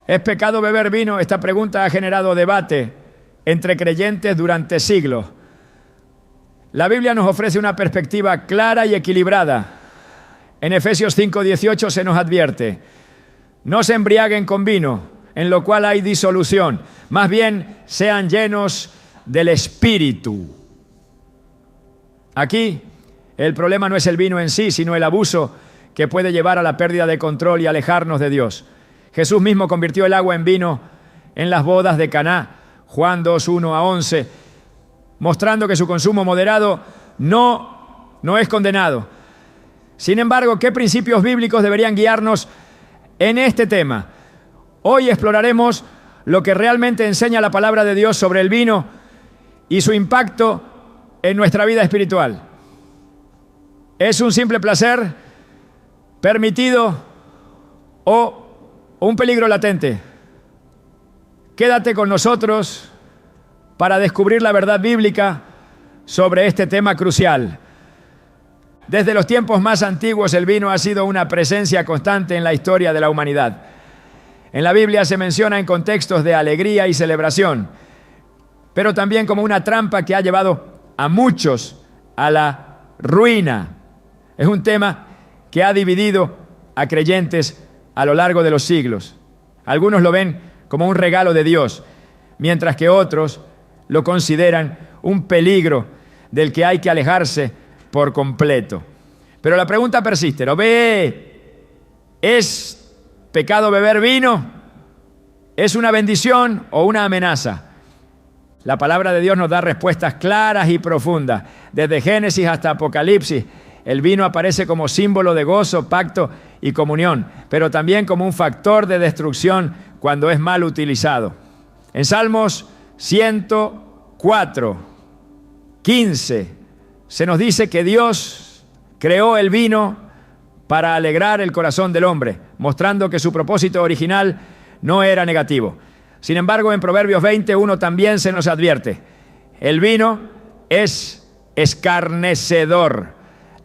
¿Es pecado beber vino? Esta pregunta ha generado debate entre creyentes durante siglos. La Biblia nos ofrece una perspectiva clara y equilibrada. En Efesios 5:18 se nos advierte: no se embriaguen con vino, en lo cual hay disolución, más bien sean llenos del Espíritu. Aquí el problema no es el vino en sí, sino el abuso que puede llevar a la pérdida de control y alejarnos de Dios. Jesús mismo convirtió el agua en vino en las bodas de Caná, Juan 2:1-11, mostrando que su consumo moderado no es condenado. Sin embargo, ¿qué principios bíblicos deberían guiarnos en este tema? Hoy exploraremos lo que realmente enseña la palabra de Dios sobre el vino y su impacto en nuestra vida espiritual. ¿Es un simple placer permitido o un peligro latente? Quédate con nosotros para descubrir la verdad bíblica sobre este tema crucial. Desde los tiempos más antiguos, el vino ha sido una presencia constante en la historia de la humanidad. En la Biblia se menciona en contextos de alegría y celebración, pero también como una trampa que ha llevado a muchos a la ruina. Es un tema que ha dividido a creyentes a lo largo de los siglos. Algunos lo ven como un regalo de Dios, mientras que otros lo consideran un peligro del que hay que alejarse por completo. Pero la pregunta persiste, ¿no ve? ¿Es pecado beber vino? ¿Es una bendición o una amenaza? La palabra de Dios nos da respuestas claras y profundas. Desde Génesis hasta Apocalipsis, el vino aparece como símbolo de gozo, pacto y comunión, pero también como un factor de destrucción cuando es mal utilizado. En Salmos 104:15 se nos dice que Dios creó el vino para alegrar el corazón del hombre, mostrando que su propósito original no era negativo. Sin embargo, en Proverbios 20:1 también se nos advierte: el vino es escarnecedor,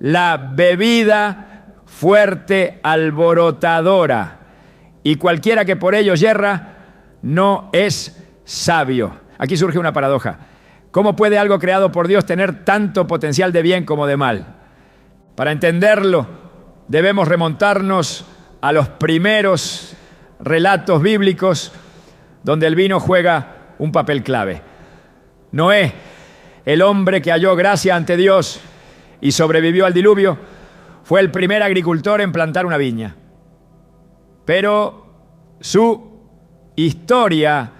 la bebida fuerte alborotadora, y cualquiera que por ello yerra no es sabio. Aquí surge una paradoja. ¿Cómo puede algo creado por Dios tener tanto potencial de bien como de mal? Para entenderlo, debemos remontarnos a los primeros relatos bíblicos donde el vino juega un papel clave. Noé, el hombre que halló gracia ante Dios y sobrevivió al diluvio, fue el primer agricultor en plantar una viña. Pero su historia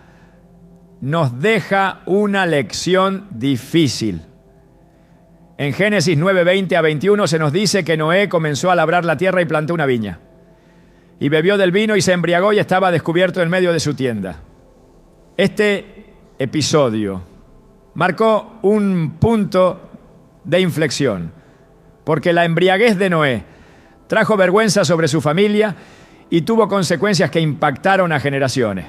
nos deja una lección difícil. En Génesis 9:20-21 se nos dice que Noé comenzó a labrar la tierra y plantó una viña. Y bebió del vino y se embriagó y estaba descubierto en medio de su tienda. Este episodio marcó un punto de inflexión, porque la embriaguez de Noé trajo vergüenza sobre su familia y tuvo consecuencias que impactaron a generaciones.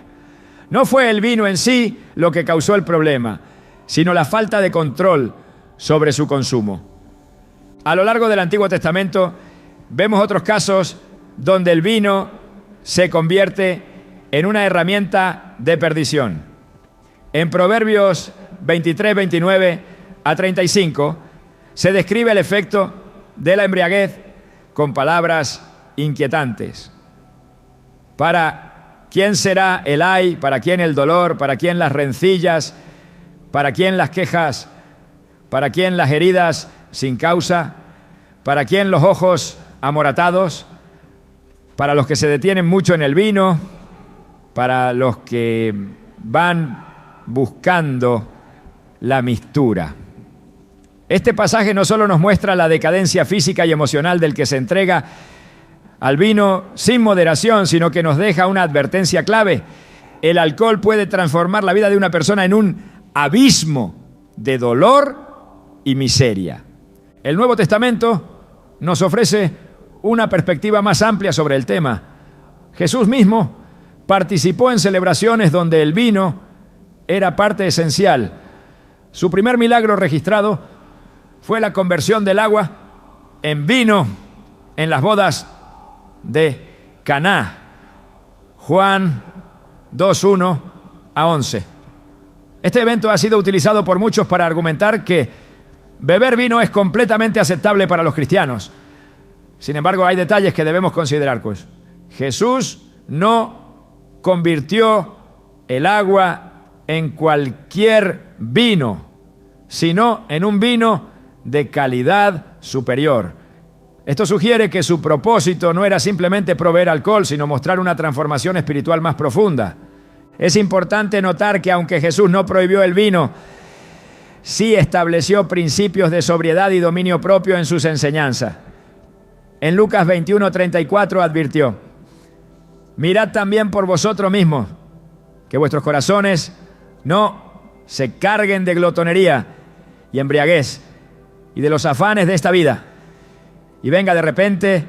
No fue el vino en sí lo que causó el problema, sino la falta de control sobre su consumo. A lo largo del Antiguo Testamento vemos otros casos donde el vino se convierte en una herramienta de perdición. En Proverbios 23:29-35 se describe el efecto de la embriaguez con palabras inquietantes. Para ¿quién será el ay? ¿Para quién el dolor? ¿Para quién las rencillas? ¿Para quién las quejas? ¿Para quién las heridas sin causa? ¿Para quién los ojos amoratados? Para los que se detienen mucho en el vino, para los que van buscando la mistura. Este pasaje no solo nos muestra la decadencia física y emocional del que se entrega al vino sin moderación, sino que nos deja una advertencia clave. El alcohol puede transformar la vida de una persona en un abismo de dolor y miseria. El Nuevo Testamento nos ofrece una perspectiva más amplia sobre el tema. Jesús mismo participó en celebraciones donde el vino era parte esencial. Su primer milagro registrado fue la conversión del agua en vino en las bodas de Caná. Juan 2:1 a 11. Este evento ha sido utilizado por muchos para argumentar que beber vino es completamente aceptable para los cristianos. Sin embargo, hay detalles que debemos considerar, pues. Jesús no convirtió el agua en cualquier vino, sino en un vino de calidad superior. Esto sugiere que su propósito no era simplemente proveer alcohol, sino mostrar una transformación espiritual más profunda. Es importante notar que aunque Jesús no prohibió el vino, sí estableció principios de sobriedad y dominio propio en sus enseñanzas. En Lucas 21:34 advirtió: mirad también por vosotros mismos, que vuestros corazones no se carguen de glotonería y embriaguez y de los afanes de esta vida, y venga de repente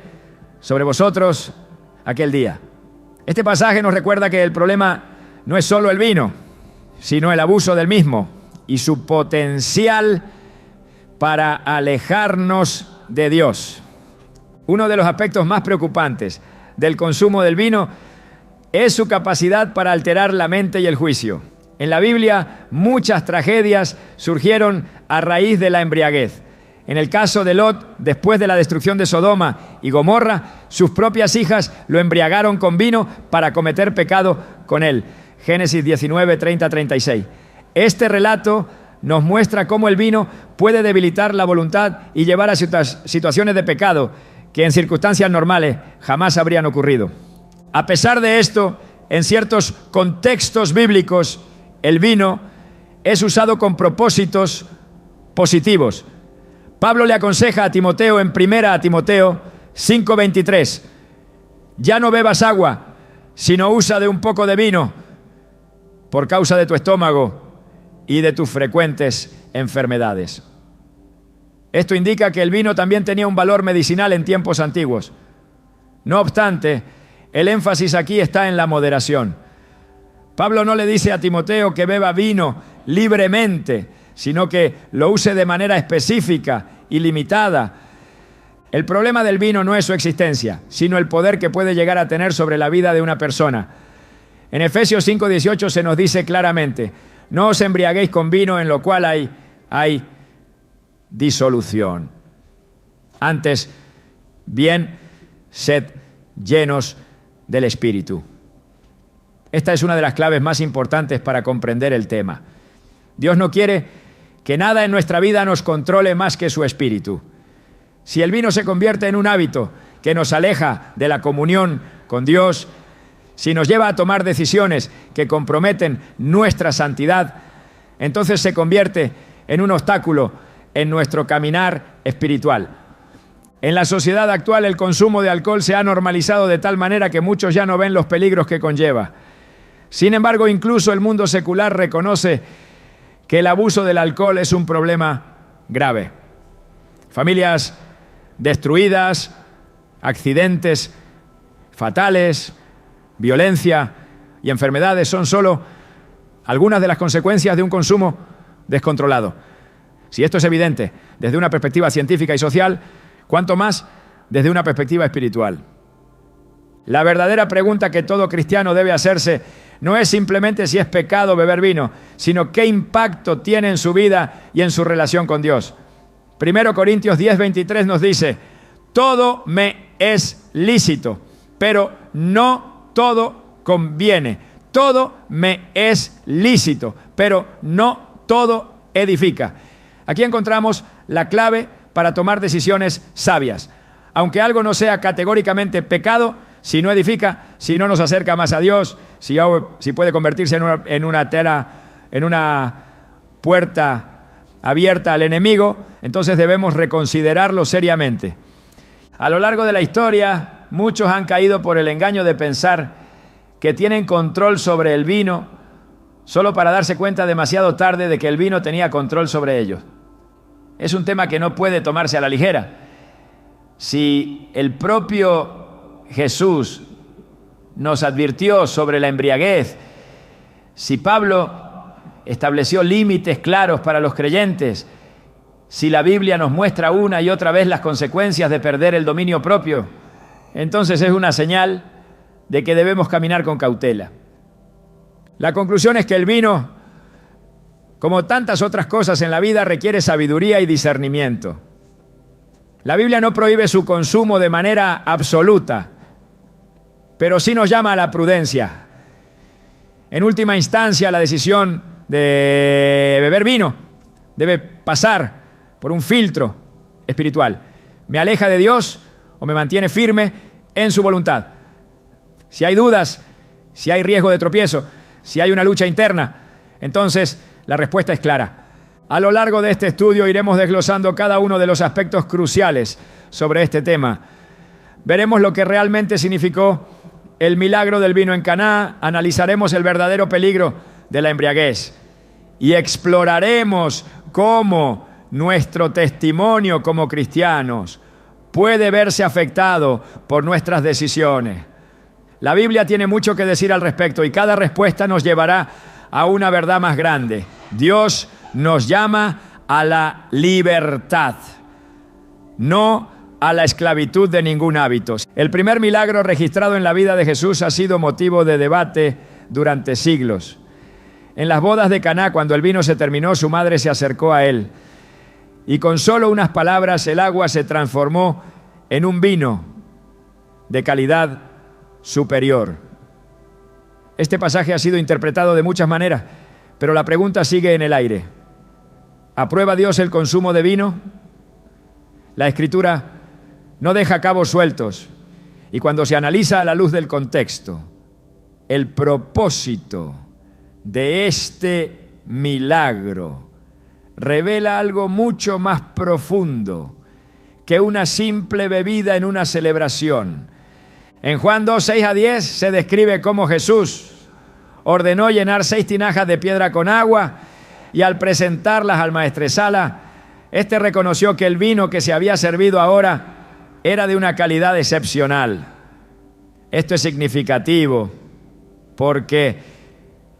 sobre vosotros aquel día. Este pasaje nos recuerda que el problema no es solo el vino, sino el abuso del mismo y su potencial para alejarnos de Dios. Uno de los aspectos más preocupantes del consumo del vino es su capacidad para alterar la mente y el juicio. En la Biblia, muchas tragedias surgieron a raíz de la embriaguez. En el caso de Lot, después de la destrucción de Sodoma y Gomorra, sus propias hijas lo embriagaron con vino para cometer pecado con él. Génesis 19:30-36. Este relato nos muestra cómo el vino puede debilitar la voluntad y llevar a situaciones de pecado que en circunstancias normales jamás habrían ocurrido. A pesar de esto, en ciertos contextos bíblicos, el vino es usado con propósitos positivos. Pablo le aconseja a Timoteo en 1 Timoteo 5:23: ya no bebas agua, sino usa de un poco de vino por causa de tu estómago y de tus frecuentes enfermedades. Esto indica que el vino también tenía un valor medicinal en tiempos antiguos. No obstante, el énfasis aquí está en la moderación. Pablo no le dice a Timoteo que beba vino libremente, sino que lo use de manera específica y limitada. El problema del vino no es su existencia, sino el poder que puede llegar a tener sobre la vida de una persona. En Efesios 5:18 se nos dice claramente: no os embriaguéis con vino en lo cual hay disolución. Antes, bien, sed llenos del Espíritu. Esta es una de las claves más importantes para comprender el tema. Dios no quiere que nada en nuestra vida nos controle más que su Espíritu. Si el vino se convierte en un hábito que nos aleja de la comunión con Dios, si nos lleva a tomar decisiones que comprometen nuestra santidad, entonces se convierte en un obstáculo en nuestro caminar espiritual. En la sociedad actual, el consumo de alcohol se ha normalizado de tal manera que muchos ya no ven los peligros que conlleva. Sin embargo, incluso el mundo secular reconoce que el abuso del alcohol es un problema grave. Familias destruidas, accidentes fatales, violencia y enfermedades son solo algunas de las consecuencias de un consumo descontrolado. Si esto es evidente desde una perspectiva científica y social, cuanto más desde una perspectiva espiritual. La verdadera pregunta que todo cristiano debe hacerse no es simplemente si es pecado beber vino, sino qué impacto tiene en su vida y en su relación con Dios. 1 Corintios 10:23 nos dice: todo me es lícito, pero no todo conviene. Todo me es lícito, pero no todo edifica. Aquí encontramos la clave para tomar decisiones sabias. Aunque algo no sea categóricamente pecado, si no edifica, si no nos acerca más a Dios, si puede convertirse en una puerta abierta al enemigo, entonces debemos reconsiderarlo seriamente. A lo largo de la historia, muchos han caído por el engaño de pensar que tienen control sobre el vino solo para darse cuenta demasiado tarde de que el vino tenía control sobre ellos. Es un tema que no puede tomarse a la ligera. Si el propio Jesús nos advirtió sobre la embriaguez, si Pablo estableció límites claros para los creyentes, si la Biblia nos muestra una y otra vez las consecuencias de perder el dominio propio, entonces es una señal de que debemos caminar con cautela. La conclusión es que el vino, como tantas otras cosas en la vida, requiere sabiduría y discernimiento. La Biblia no prohíbe su consumo de manera absoluta, pero sí nos llama a la prudencia. En última instancia, la decisión de beber vino debe pasar por un filtro espiritual. ¿Me aleja de Dios o me mantiene firme en su voluntad? Si hay dudas, si hay riesgo de tropiezo, si hay una lucha interna, entonces la respuesta es clara. A lo largo de este estudio iremos desglosando cada uno de los aspectos cruciales sobre este tema. Veremos lo que realmente significó el milagro del vino en Caná, analizaremos el verdadero peligro de la embriaguez y exploraremos cómo nuestro testimonio como cristianos puede verse afectado por nuestras decisiones. La Biblia tiene mucho que decir al respecto y cada respuesta nos llevará a una verdad más grande. Dios nos llama a la libertad, no a la esclavitud de ningún hábito. El primer milagro registrado en la vida de Jesús ha sido motivo de debate durante siglos. En las bodas de Caná, cuando el vino se terminó, su madre se acercó a él y con solo unas palabras el agua se transformó en un vino de calidad superior. Este pasaje ha sido interpretado de muchas maneras, pero la pregunta sigue en el aire. ¿Aprueba Dios el consumo de vino? La Escritura no deja cabos sueltos y cuando se analiza a la luz del contexto, el propósito de este milagro revela algo mucho más profundo que una simple bebida en una celebración. En Juan 2, 6 a 10 se describe cómo Jesús ordenó llenar 6 tinajas de piedra con agua y al presentarlas al maestresala, este reconoció que el vino que se había servido ahora era de una calidad excepcional. Esto es significativo porque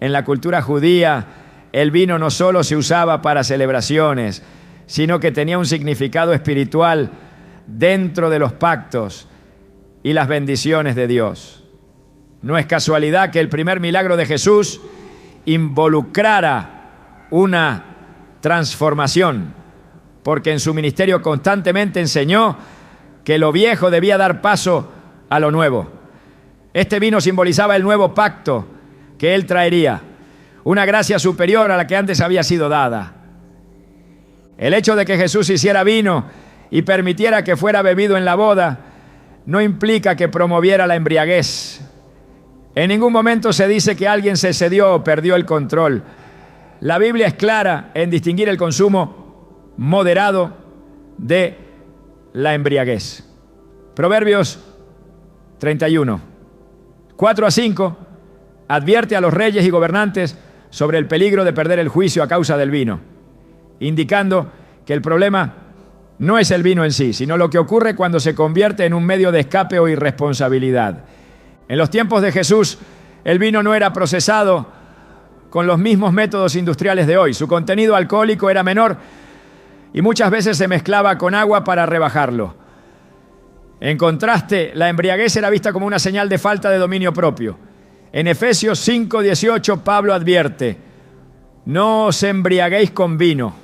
en la cultura judía el vino no solo se usaba para celebraciones, sino que tenía un significado espiritual dentro de los pactos y las bendiciones de Dios. No es casualidad que el primer milagro de Jesús involucrara una transformación, porque en su ministerio constantemente enseñó que lo viejo debía dar paso a lo nuevo. Este vino simbolizaba el nuevo pacto que él traería, una gracia superior a la que antes había sido dada. El hecho de que Jesús hiciera vino y permitiera que fuera bebido en la boda no implica que promoviera la embriaguez. En ningún momento se dice que alguien se excedió o perdió el control. La Biblia es clara en distinguir el consumo moderado de la embriaguez. Proverbios 31, 4 a 5, advierte a los reyes y gobernantes sobre el peligro de perder el juicio a causa del vino, indicando que el problema no es el vino en sí, sino lo que ocurre cuando se convierte en un medio de escape o irresponsabilidad. En los tiempos de Jesús, el vino no era procesado con los mismos métodos industriales de hoy. Su contenido alcohólico era menor y muchas veces se mezclaba con agua para rebajarlo. En contraste, la embriaguez era vista como una señal de falta de dominio propio. En Efesios 5:18, Pablo advierte: no os embriaguéis con vino,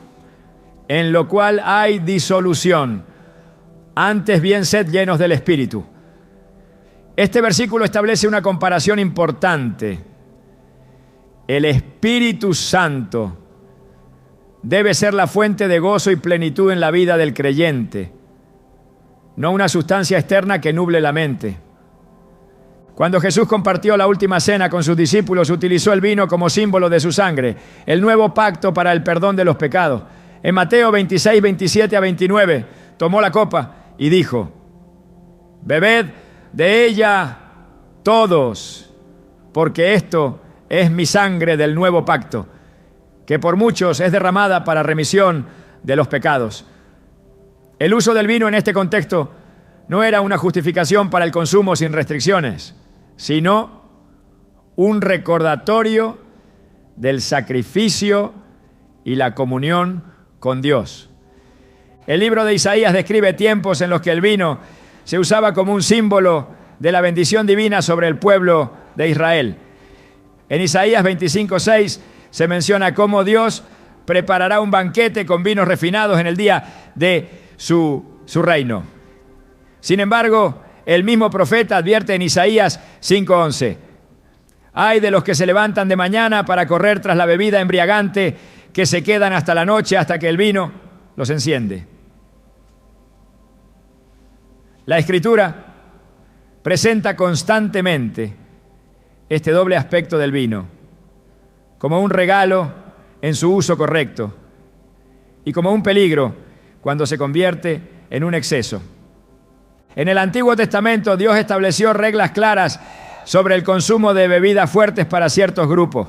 en lo cual hay disolución, antes bien sed llenos del Espíritu. Este versículo establece una comparación importante. El Espíritu Santo debe ser la fuente de gozo y plenitud en la vida del creyente, no una sustancia externa que nuble la mente. Cuando Jesús compartió la última cena con sus discípulos, utilizó el vino como símbolo de su sangre, el nuevo pacto para el perdón de los pecados. En Mateo 26, 27 a 29, tomó la copa y dijo: bebed de ella todos, porque esto es mi sangre del nuevo pacto, que por muchos es derramada para remisión de los pecados. El uso del vino en este contexto no era una justificación para el consumo sin restricciones, sino un recordatorio del sacrificio y la comunión con Dios. El libro de Isaías describe tiempos en los que el vino se usaba como un símbolo de la bendición divina sobre el pueblo de Israel. En Isaías 25:6 se menciona cómo Dios preparará un banquete con vinos refinados en el día de su reino. Sin embargo, el mismo profeta advierte en Isaías 5:11: ay de los que se levantan de mañana para correr tras la bebida embriagante, que se quedan hasta la noche, hasta que el vino los enciende. La Escritura presenta constantemente este doble aspecto del vino, como un regalo en su uso correcto y como un peligro cuando se convierte en un exceso. En el Antiguo Testamento Dios estableció reglas claras sobre el consumo de bebidas fuertes para ciertos grupos.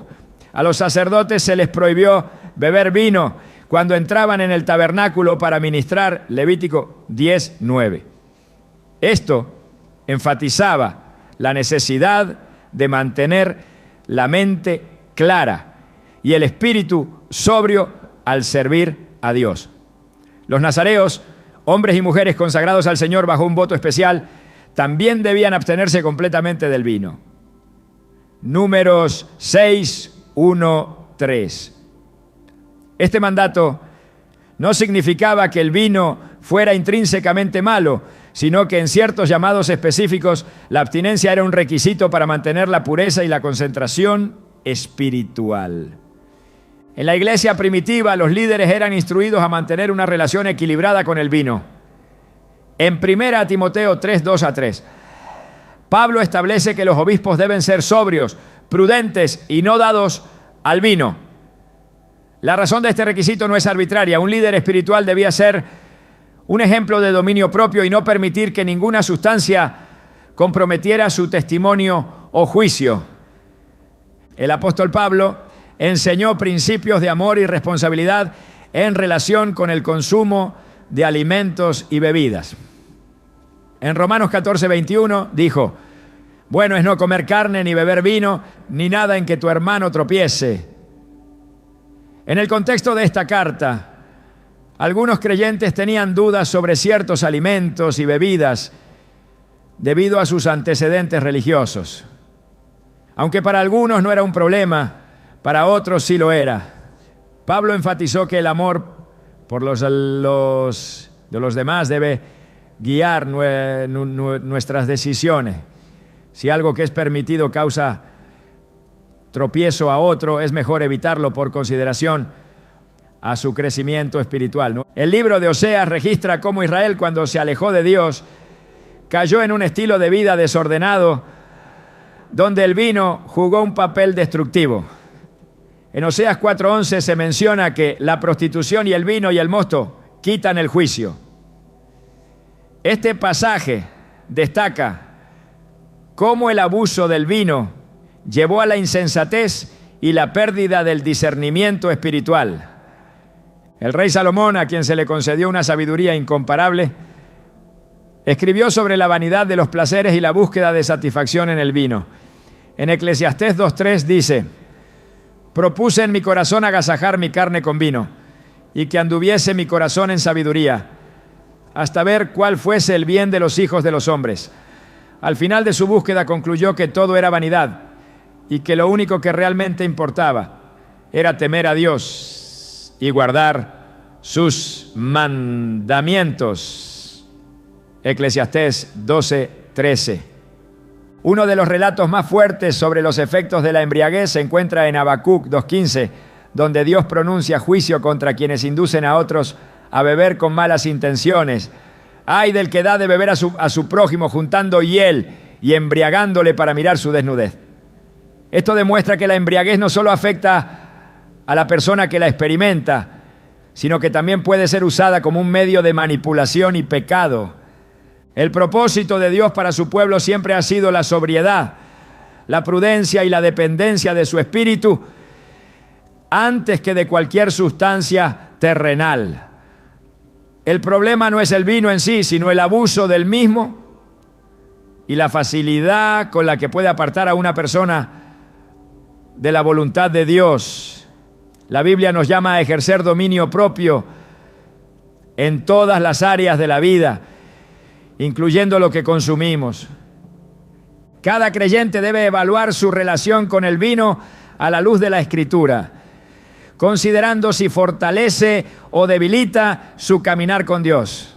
A los sacerdotes se les prohibió beber vino cuando entraban en el tabernáculo para ministrar, Levítico 10:9. Esto enfatizaba la necesidad de mantener la mente clara y el espíritu sobrio al servir a Dios. Los nazareos, hombres y mujeres consagrados al Señor bajo un voto especial, también debían abstenerse completamente del vino. Números 6:1-3. Este mandato no significaba que el vino fuera intrínsecamente malo, sino que en ciertos llamados específicos la abstinencia era un requisito para mantener la pureza y la concentración espiritual. En la iglesia primitiva, los líderes eran instruidos a mantener una relación equilibrada con el vino. En 1 Timoteo 3:2-3, Pablo establece que los obispos deben ser sobrios, prudentes y no dados al vino. La razón de este requisito no es arbitraria. Un líder espiritual debía ser un ejemplo de dominio propio y no permitir que ninguna sustancia comprometiera su testimonio o juicio. El apóstol Pablo enseñó principios de amor y responsabilidad en relación con el consumo de alimentos y bebidas. En Romanos 14:21 dijo: bueno es no comer carne, ni beber vino, ni nada en que tu hermano tropiece. En el contexto de esta carta, algunos creyentes tenían dudas sobre ciertos alimentos y bebidas debido a sus antecedentes religiosos. Aunque para algunos no era un problema, para otros sí lo era. Pablo enfatizó que el amor por los de los demás debe guiar nuestras decisiones. Si algo que es permitido causa tropiezo a otro, es mejor evitarlo por consideración a su crecimiento espiritual, ¿no? El libro de Oseas registra cómo Israel, cuando se alejó de Dios, cayó en un estilo de vida desordenado, donde el vino jugó un papel destructivo. En Oseas 4:11 se menciona que la prostitución y el vino y el mosto quitan el juicio. Este pasaje destaca cómo el abuso del vino llevó a la insensatez y la pérdida del discernimiento espiritual. El rey Salomón, a quien se le concedió una sabiduría incomparable, escribió sobre la vanidad de los placeres y la búsqueda de satisfacción en el vino. En Eclesiastés 2:3 dice: propuse en mi corazón agasajar mi carne con vino, y que anduviese mi corazón en sabiduría, hasta ver cuál fuese el bien de los hijos de los hombres. Al final de su búsqueda concluyó que todo era vanidad, y que lo único que realmente importaba era temer a Dios y guardar sus mandamientos. Eclesiastés 12:13. Uno de los relatos más fuertes sobre los efectos de la embriaguez se encuentra en Habacuc 2:15, donde Dios pronuncia juicio contra quienes inducen a otros a beber con malas intenciones. Ay del que da de beber a su prójimo juntando hiel y embriagándole para mirar su desnudez. Esto demuestra que la embriaguez no solo afecta a la persona que la experimenta, sino que también puede ser usada como un medio de manipulación y pecado. El propósito de Dios para su pueblo siempre ha sido la sobriedad, la prudencia y la dependencia de su espíritu antes que de cualquier sustancia terrenal. El problema no es el vino en sí, sino el abuso del mismo y la facilidad con la que puede apartar a una persona de la voluntad de Dios. La Biblia nos llama a ejercer dominio propio en todas las áreas de la vida, incluyendo lo que consumimos. Cada creyente debe evaluar su relación con el vino a la luz de la Escritura, considerando si fortalece o debilita su caminar con Dios.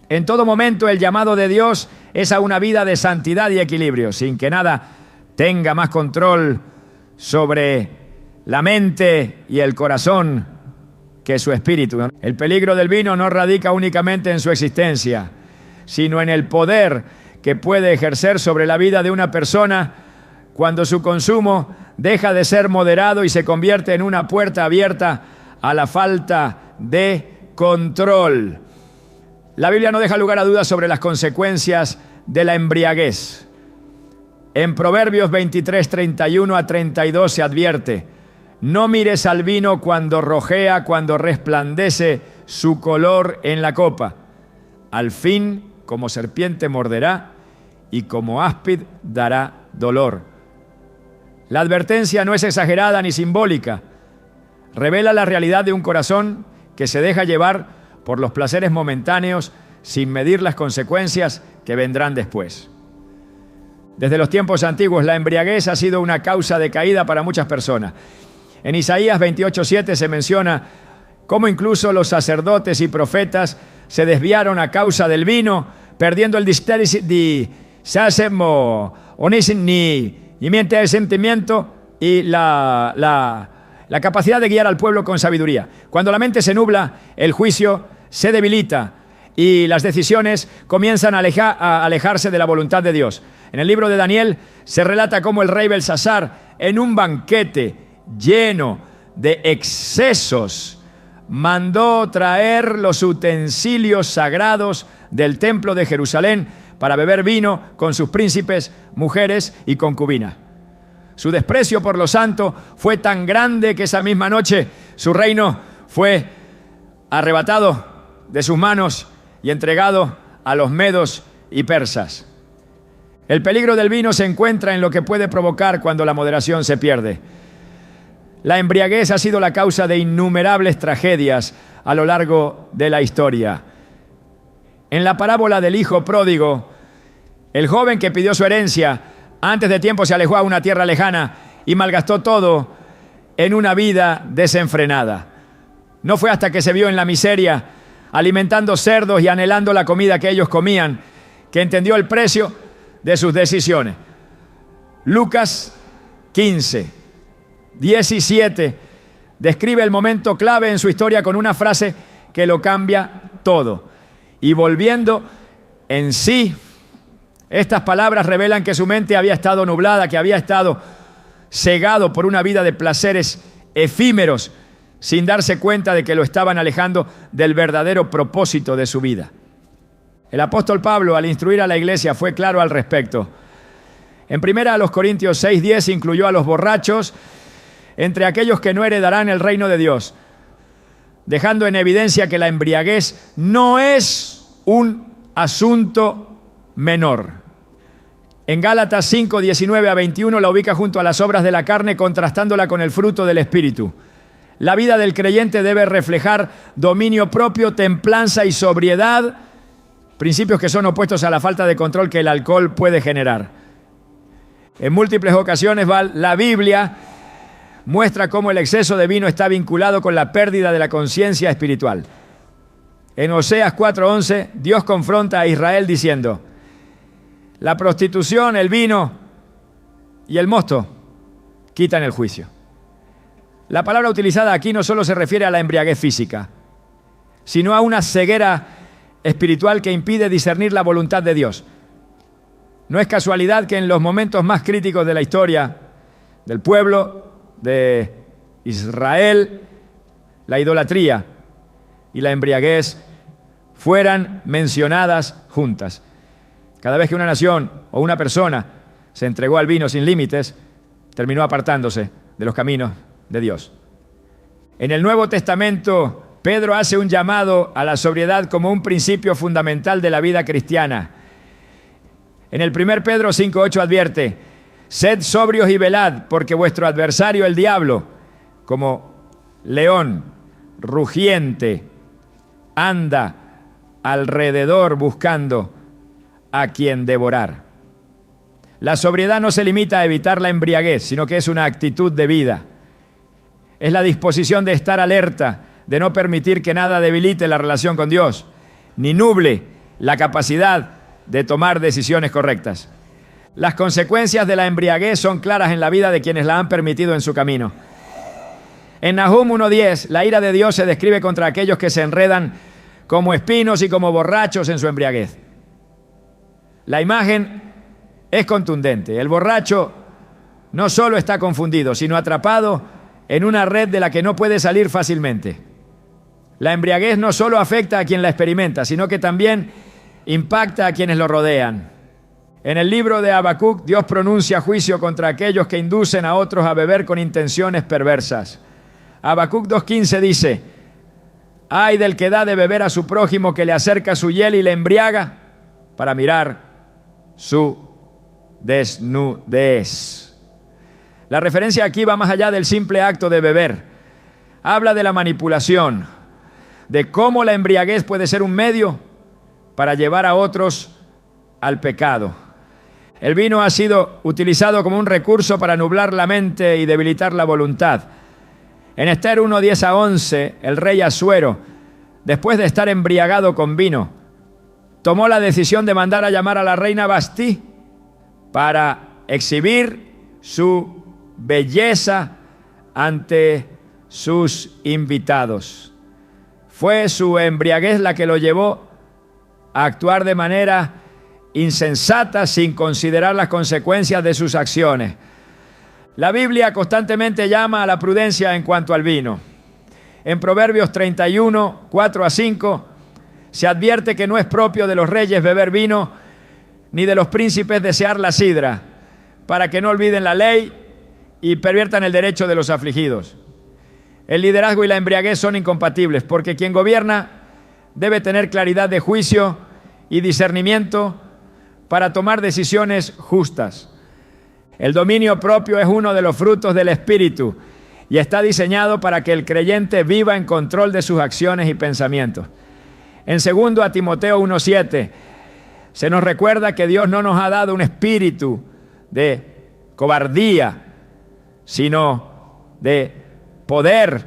En todo momento el llamado de Dios es a una vida de santidad y equilibrio, sin que nada tenga más control sobre la mente y el corazón que su espíritu. El peligro del vino no radica únicamente en su existencia, sino en el poder que puede ejercer sobre la vida de una persona cuando su consumo deja de ser moderado y se convierte en una puerta abierta a la falta de control. La Biblia no deja lugar a dudas sobre las consecuencias de la embriaguez. En Proverbios 23, 31 a 32 se advierte: no mires al vino cuando rojea, cuando resplandece su color en la copa. Al fin, como serpiente morderá y como áspid dará dolor. La advertencia no es exagerada ni simbólica. Revela la realidad de un corazón que se deja llevar por los placeres momentáneos sin medir las consecuencias que vendrán después. Desde los tiempos antiguos, la embriaguez ha sido una causa de caída para muchas personas. En Isaías 28:7 se menciona cómo incluso los sacerdotes y profetas se desviaron a causa del vino, perdiendo el sentimiento y la capacidad de guiar al pueblo con sabiduría. Cuando la mente se nubla, el juicio se debilita y las decisiones comienzan a alejarse de la voluntad de Dios. En el libro de Daniel se relata cómo el rey Belsasar, en un banquete lleno de excesos, mandó traer los utensilios sagrados del templo de Jerusalén para beber vino con sus príncipes, mujeres y concubinas. Su desprecio por lo santo fue tan grande que esa misma noche su reino fue arrebatado de sus manos y entregado a los medos y persas. El peligro del vino se encuentra en lo que puede provocar cuando la moderación se pierde. La embriaguez ha sido la causa de innumerables tragedias a lo largo de la historia. En la parábola del hijo pródigo, el joven que pidió su herencia antes de tiempo se alejó a una tierra lejana y malgastó todo en una vida desenfrenada. No fue hasta que se vio en la miseria, alimentando cerdos y anhelando la comida que ellos comían, que entendió el precio de sus decisiones. Lucas 15, 17 describe el momento clave en su historia con una frase que lo cambia todo. Y volviendo en sí, estas palabras revelan que su mente había estado nublada, que había estado cegado por una vida de placeres efímeros, sin darse cuenta de que lo estaban alejando del verdadero propósito de su vida. El apóstol Pablo, al instruir a la iglesia, fue claro al respecto. En 1 Corintios 6:10 incluyó a los borrachos entre aquellos que no heredarán el reino de Dios, dejando en evidencia que la embriaguez no es un asunto menor. En Gálatas 5, 19 a 21 la ubica junto a las obras de la carne, contrastándola con el fruto del Espíritu. La vida del creyente debe reflejar dominio propio, templanza y sobriedad, principios que son opuestos a la falta de control que el alcohol puede generar. En múltiples ocasiones la Biblia muestra cómo el exceso de vino está vinculado con la pérdida de la conciencia espiritual. En Oseas 4:11, Dios confronta a Israel diciendo: la prostitución, el vino y el mosto quitan el juicio. La palabra utilizada aquí no solo se refiere a la embriaguez física, sino a una ceguera espiritual que impide discernir la voluntad de Dios. No es casualidad que en los momentos más críticos de la historia del pueblo de Israel, la idolatría y la embriaguez fueran mencionadas juntas. Cada vez que una nación o una persona se entregó al vino sin límites, terminó apartándose de los caminos de Dios. En el Nuevo Testamento, Pedro hace un llamado a la sobriedad como un principio fundamental de la vida cristiana. En el 1 Pedro 5:8 advierte: sed sobrios y velad, porque vuestro adversario el diablo, como león rugiente, anda alrededor buscando a quien devorar. La sobriedad no se limita a evitar la embriaguez, sino que es una actitud de vida. Es la disposición de estar alerta, de no permitir que nada debilite la relación con Dios, ni nuble la capacidad de tomar decisiones correctas. Las consecuencias de la embriaguez son claras en la vida de quienes la han permitido en su camino. En Nahum 1:10, la ira de Dios se describe contra aquellos que se enredan como espinos y como borrachos en su embriaguez. La imagen es contundente. El borracho no solo está confundido, sino atrapado en una red de la que no puede salir fácilmente. La embriaguez no solo afecta a quien la experimenta, sino que también impacta a quienes lo rodean. En el libro de Habacuc, Dios pronuncia juicio contra aquellos que inducen a otros a beber con intenciones perversas. Habacuc 2:15 dice: ay del que da de beber a su prójimo, que le acerca su hiel y le embriaga para mirar su desnudez. La referencia aquí va más allá del simple acto de beber. Habla de la manipulación, de cómo la embriaguez puede ser un medio para llevar a otros al pecado. El vino ha sido utilizado como un recurso para nublar la mente y debilitar la voluntad. En Esther 1:10-11, el rey Asuero, después de estar embriagado con vino, tomó la decisión de mandar a llamar a la reina Vastí para exhibir su belleza ante sus invitados. Fue su embriaguez la que lo llevó a actuar de manera insensata sin considerar las consecuencias de sus acciones. La Biblia constantemente llama a la prudencia en cuanto al vino. En Proverbios 31, 4-5, se advierte que no es propio de los reyes beber vino, ni de los príncipes desear la sidra, para que no olviden la ley y perviertan el derecho de los afligidos. El liderazgo y la embriaguez son incompatibles, porque quien gobierna debe tener claridad de juicio y discernimiento para tomar decisiones justas. El dominio propio es uno de los frutos del Espíritu y está diseñado para que el creyente viva en control de sus acciones y pensamientos. En 2 Timoteo 1:7 se nos recuerda que Dios no nos ha dado un espíritu de cobardía, sino de poder,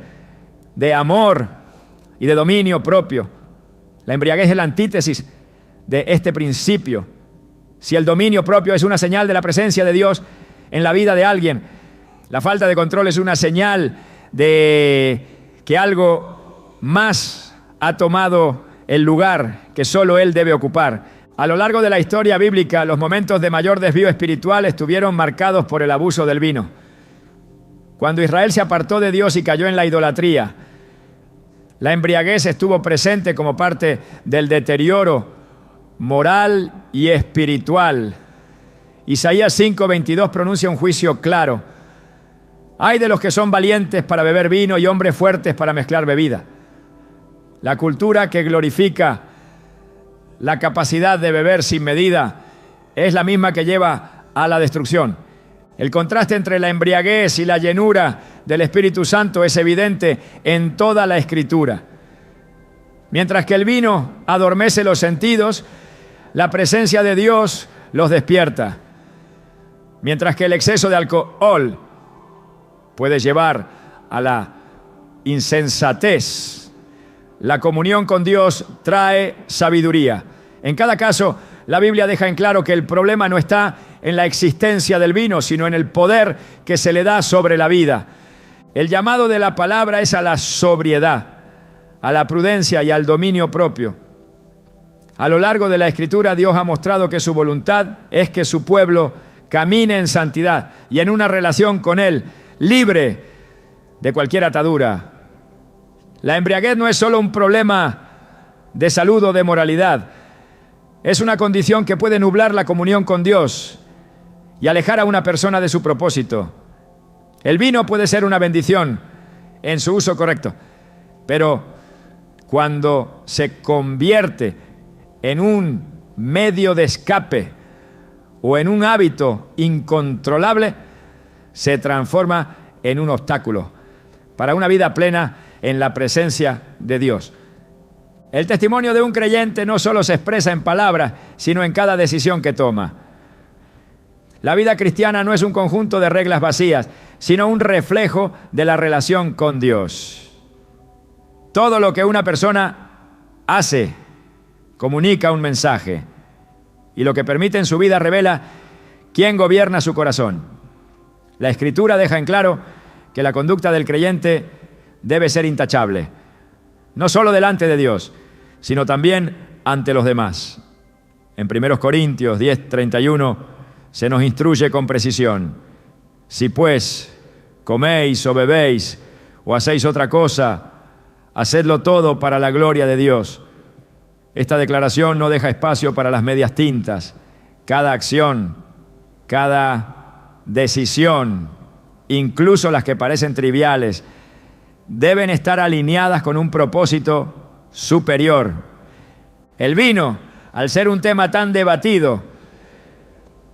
de amor y de dominio propio. La embriaguez es la antítesis de este principio. Si el dominio propio es una señal de la presencia de Dios en la vida de alguien, la falta de control es una señal de que algo más ha tomado el lugar que solo Él debe ocupar. A lo largo de la historia bíblica, los momentos de mayor desvío espiritual estuvieron marcados por el abuso del vino. Cuando Israel se apartó de Dios y cayó en la idolatría, la embriaguez estuvo presente como parte del deterioro moral y espiritual. Isaías 5:22 pronuncia un juicio claro. Ay de los que son valientes para beber vino y hombres fuertes para mezclar bebida. La cultura que glorifica la capacidad de beber sin medida es la misma que lleva a la destrucción. El contraste entre la embriaguez y la llenura del Espíritu Santo es evidente en toda la Escritura. Mientras que el vino adormece los sentidos, la presencia de Dios los despierta. Mientras que el exceso de alcohol puede llevar a la insensatez, la comunión con Dios trae sabiduría. En cada caso, la Biblia deja en claro que el problema no está en la existencia del vino, sino en el poder que se le da sobre la vida. El llamado de la palabra es a la sobriedad, a la prudencia y al dominio propio. A lo largo de la Escritura, Dios ha mostrado que su voluntad es que su pueblo camine en santidad y en una relación con Él, libre de cualquier atadura. La embriaguez no es solo un problema de salud o de moralidad, es una condición que puede nublar la comunión con Dios y alejar a una persona de su propósito. El vino puede ser una bendición en su uso correcto, pero cuando se convierte en un medio de escape o en un hábito incontrolable, se transforma en un obstáculo para una vida plena en la presencia de Dios. El testimonio de un creyente no solo se expresa en palabras, sino en cada decisión que toma. La vida cristiana no es un conjunto de reglas vacías, sino un reflejo de la relación con Dios. Todo lo que una persona hace comunica un mensaje, y lo que permite en su vida revela quién gobierna su corazón. La Escritura deja en claro que la conducta del creyente debe ser intachable, no solo delante de Dios, sino también ante los demás. En 1 Corintios 10:31 se nos instruye con precisión: si pues coméis o bebéis o hacéis otra cosa, hacedlo todo para la gloria de Dios. Esta declaración no deja espacio para las medias tintas. Cada acción, cada decisión, incluso las que parecen triviales, deben estar alineadas con un propósito superior. El vino, al ser un tema tan debatido,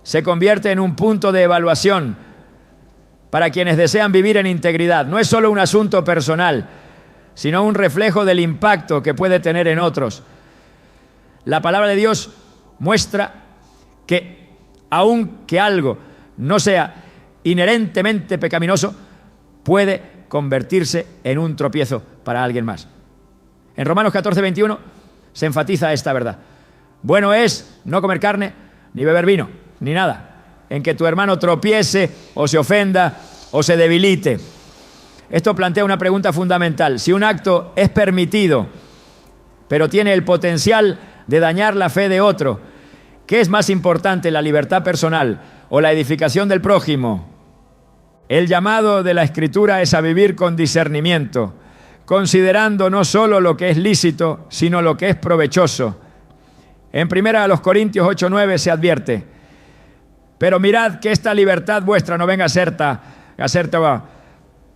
se convierte en un punto de evaluación para quienes desean vivir en integridad. No es solo un asunto personal, sino un reflejo del impacto que puede tener en otros. La palabra de Dios muestra que, aunque algo no sea inherentemente pecaminoso, puede convertirse en un tropiezo para alguien más. En Romanos 14:21 se enfatiza esta verdad. Bueno es no comer carne, ni beber vino, ni nada, en que tu hermano tropiece o se ofenda o se debilite. Esto plantea una pregunta fundamental. Si un acto es permitido, pero tiene el potencial de dañar la fe de otro, ¿qué es más importante, la libertad personal o la edificación del prójimo? El llamado de la Escritura es a vivir con discernimiento, considerando no solo lo que es lícito, sino lo que es provechoso. En 1 Corintios 8:9 se advierte: pero mirad que esta libertad vuestra no venga a ser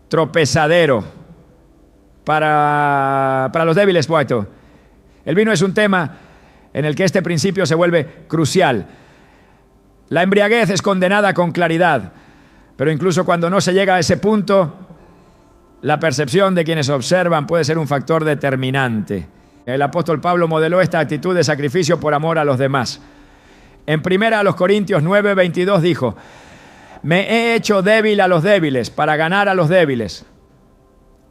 tropezadero para los débiles. El vino es un tema en el que este principio se vuelve crucial. La embriaguez es condenada con claridad, pero incluso cuando no se llega a ese punto, la percepción de quienes observan puede ser un factor determinante. El apóstol Pablo modeló esta actitud de sacrificio por amor a los demás. En 1 Corintios 9:22 dijo: me he hecho débil a los débiles para ganar a los débiles.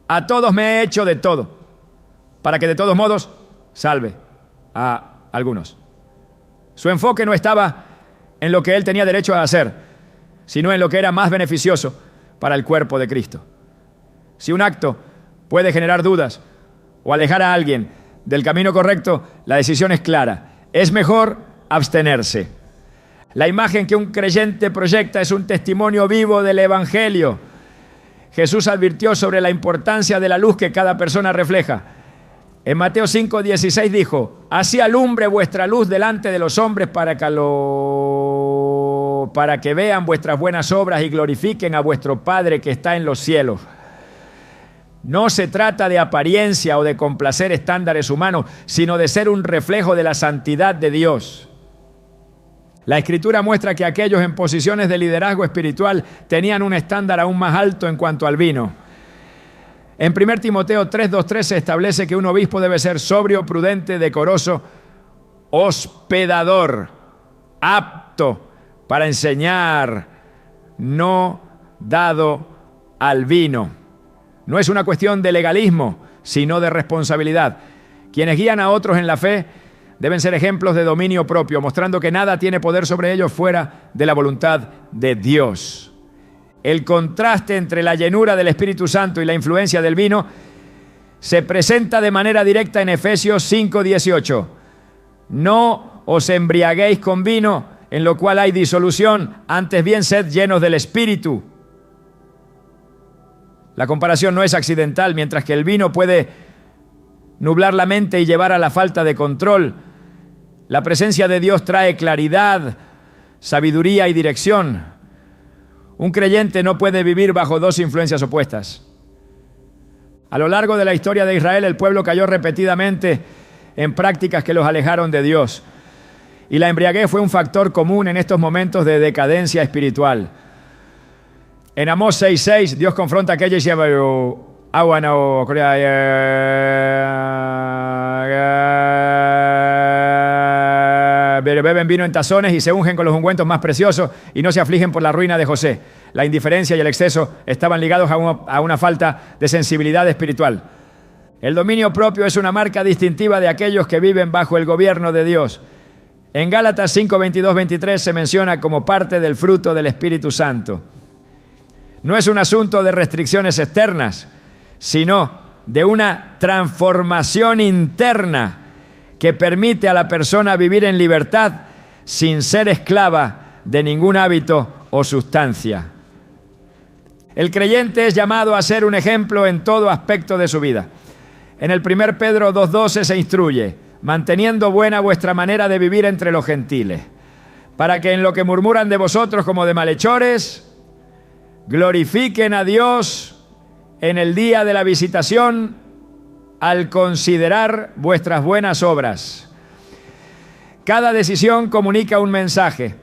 A todos me he hecho de todo, para que de todos modos salve a algunos. Su enfoque no estaba en lo que él tenía derecho a hacer, sino en lo que era más beneficioso para el cuerpo de Cristo. Si un acto puede generar dudas o alejar a alguien del camino correcto, la decisión es clara: es mejor abstenerse. La imagen que un creyente proyecta es un testimonio vivo del Evangelio. Jesús advirtió sobre la importancia de la luz que cada persona refleja. En Mateo 5:16 dijo: así alumbre vuestra luz delante de los hombres para que vean vuestras buenas obras y glorifiquen a vuestro Padre que está en los cielos. No se trata de apariencia o de complacer estándares humanos, sino de ser un reflejo de la santidad de Dios. La Escritura muestra que aquellos en posiciones de liderazgo espiritual tenían un estándar aún más alto en cuanto al vino. En 1 Timoteo 3:2-3 se establece que un obispo debe ser sobrio, prudente, decoroso, hospedador, apto para enseñar, no dado al vino. No es una cuestión de legalismo, sino de responsabilidad. Quienes guían a otros en la fe deben ser ejemplos de dominio propio, mostrando que nada tiene poder sobre ellos fuera de la voluntad de Dios. El contraste entre la llenura del Espíritu Santo y la influencia del vino se presenta de manera directa en Efesios 5:18. No os embriaguéis con vino, en lo cual hay disolución, antes bien sed llenos del Espíritu. La comparación no es accidental. Mientras que el vino puede nublar la mente y llevar a la falta de control, la presencia de Dios trae claridad, sabiduría y dirección. Un creyente no puede vivir bajo dos influencias opuestas. A lo largo de la historia de Israel, el pueblo cayó repetidamente en prácticas que los alejaron de Dios. Y la embriaguez fue un factor común en estos momentos de decadencia espiritual. En Amós 6:6, Dios confronta a aquellos y dice: beben vino en tazones y se ungen con los ungüentos más preciosos y no se afligen por la ruina de José. La indiferencia y el exceso estaban ligados a una falta de sensibilidad espiritual. El dominio propio es una marca distintiva de aquellos que viven bajo el gobierno de Dios. En Gálatas 5, 22, 23 se menciona como parte del fruto del Espíritu Santo. No es un asunto de restricciones externas, sino de una transformación interna que permite a la persona vivir en libertad sin ser esclava de ningún hábito o sustancia. El creyente es llamado a ser un ejemplo en todo aspecto de su vida. En el 1 Pedro 2:12 se instruye: manteniendo buena vuestra manera de vivir entre los gentiles, para que en lo que murmuran de vosotros como de malhechores, glorifiquen a Dios en el día de la visitación al considerar vuestras buenas obras. Cada decisión comunica un mensaje.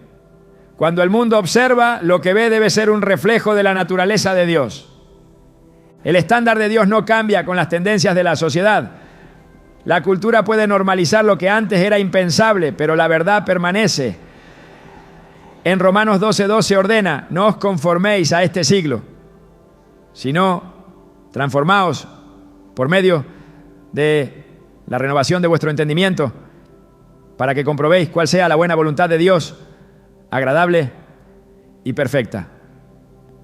Cuando el mundo observa, lo que ve debe ser un reflejo de la naturaleza de Dios. El estándar de Dios no cambia con las tendencias de la sociedad. La cultura puede normalizar lo que antes era impensable, pero la verdad permanece. En Romanos 12:12 ordena: no os conforméis a este siglo, sino transformaos por medio de la renovación de vuestro entendimiento, para que comprobéis cuál sea la buena voluntad de Dios, agradable y perfecta.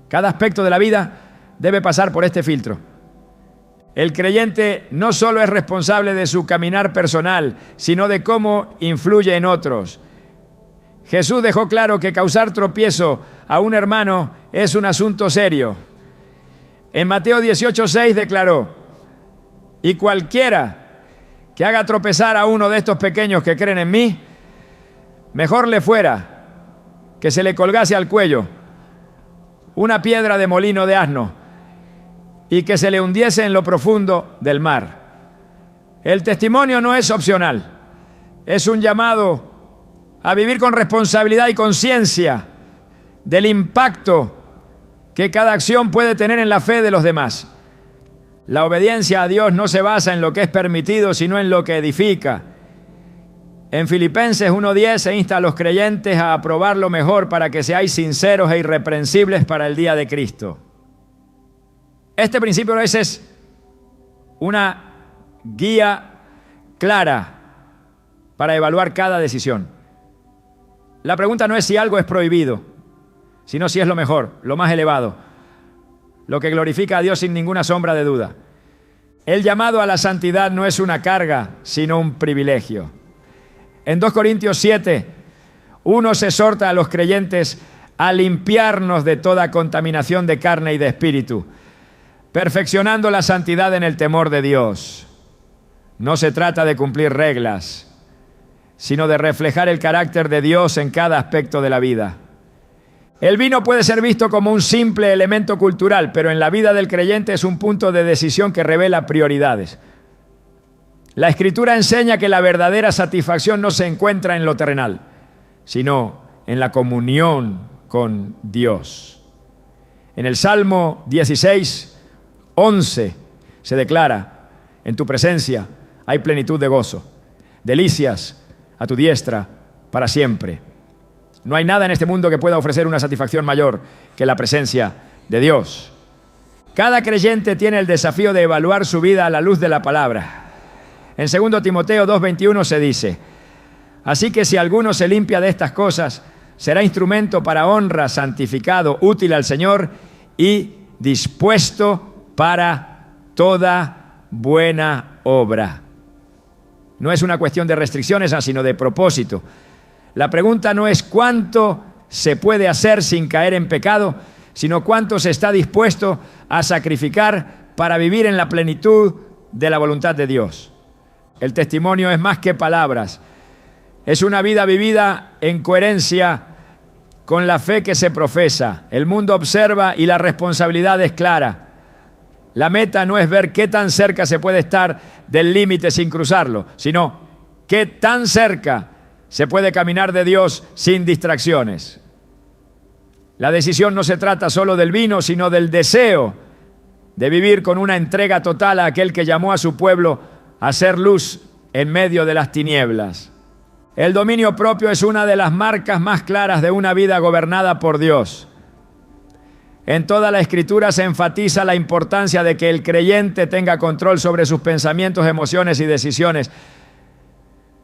Cada aspecto de la vida debe pasar por este filtro. El creyente no solo es responsable de su caminar personal, sino de cómo influye en otros. Jesús dejó claro que causar tropiezo a un hermano es un asunto serio. En Mateo 18:6 declaró: y cualquiera que haga tropezar a uno de estos pequeños que creen en mí, mejor le fuera que se le colgase al cuello una piedra de molino de asno y que se le hundiese en lo profundo del mar. El testimonio no es opcional, es un llamado a vivir con responsabilidad y conciencia del impacto que cada acción puede tener en la fe de los demás. La obediencia a Dios no se basa en lo que es permitido, sino en lo que edifica. En Filipenses 1:10 se insta a los creyentes a aprobar lo mejor para que seáis sinceros e irreprensibles para el día de Cristo. Este principio es una guía clara para evaluar cada decisión. La pregunta no es si algo es prohibido, sino si es lo mejor, lo más elevado, lo que glorifica a Dios sin ninguna sombra de duda. El llamado a la santidad no es una carga, sino un privilegio. En 2 Corintios 7, uno se exhorta a los creyentes a limpiarnos de toda contaminación de carne y de espíritu, perfeccionando la santidad en el temor de Dios. No se trata de cumplir reglas, sino de reflejar el carácter de Dios en cada aspecto de la vida. El vino puede ser visto como un simple elemento cultural, pero en la vida del creyente es un punto de decisión que revela prioridades. La Escritura enseña que la verdadera satisfacción no se encuentra en lo terrenal, sino en la comunión con Dios. En el Salmo 16:11 se declara: en tu presencia hay plenitud de gozo, delicias a tu diestra para siempre. No hay nada en este mundo que pueda ofrecer una satisfacción mayor que la presencia de Dios. Cada creyente tiene el desafío de evaluar su vida a la luz de la palabra. En 2 Timoteo 2:21 se dice: así que si alguno se limpia de estas cosas, será instrumento para honra, santificado, útil al Señor y dispuesto para toda buena obra. No es una cuestión de restricciones, sino de propósito. La pregunta no es cuánto se puede hacer sin caer en pecado, sino cuánto se está dispuesto a sacrificar para vivir en la plenitud de la voluntad de Dios. El testimonio es más que palabras. Es una vida vivida en coherencia con la fe que se profesa. El mundo observa y la responsabilidad es clara. La meta no es ver qué tan cerca se puede estar del límite sin cruzarlo, sino qué tan cerca se puede caminar de Dios sin distracciones. La decisión no se trata solo del vino, sino del deseo de vivir con una entrega total a aquel que llamó a su pueblo a ser luz en medio de las tinieblas. El dominio propio es una de las marcas más claras de una vida gobernada por Dios. En toda la Escritura se enfatiza la importancia de que el creyente tenga control sobre sus pensamientos, emociones y decisiones,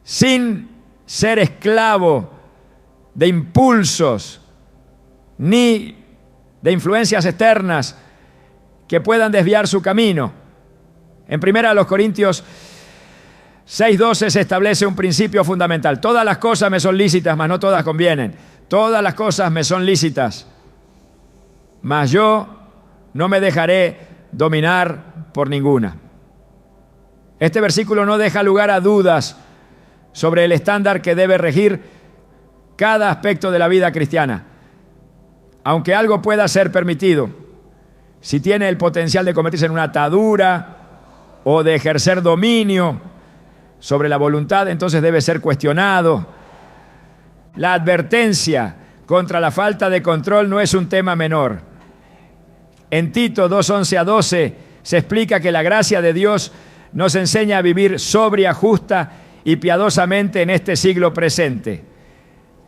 sin ser esclavo de impulsos ni de influencias externas que puedan desviar su camino. En 1 Corintios 6:12 se establece un principio fundamental. Todas las cosas me son lícitas, mas no todas convienen. Todas las cosas me son lícitas, mas yo no me dejaré dominar por ninguna. Este versículo no deja lugar a dudas sobre el estándar que debe regir cada aspecto de la vida cristiana. Aunque algo pueda ser permitido, si tiene el potencial de convertirse en una atadura o de ejercer dominio sobre la voluntad, entonces debe ser cuestionado. La advertencia contra la falta de control no es un tema menor. En Tito 2:11-12 se explica que la gracia de Dios nos enseña a vivir sobria, justa y piadosamente en este siglo presente.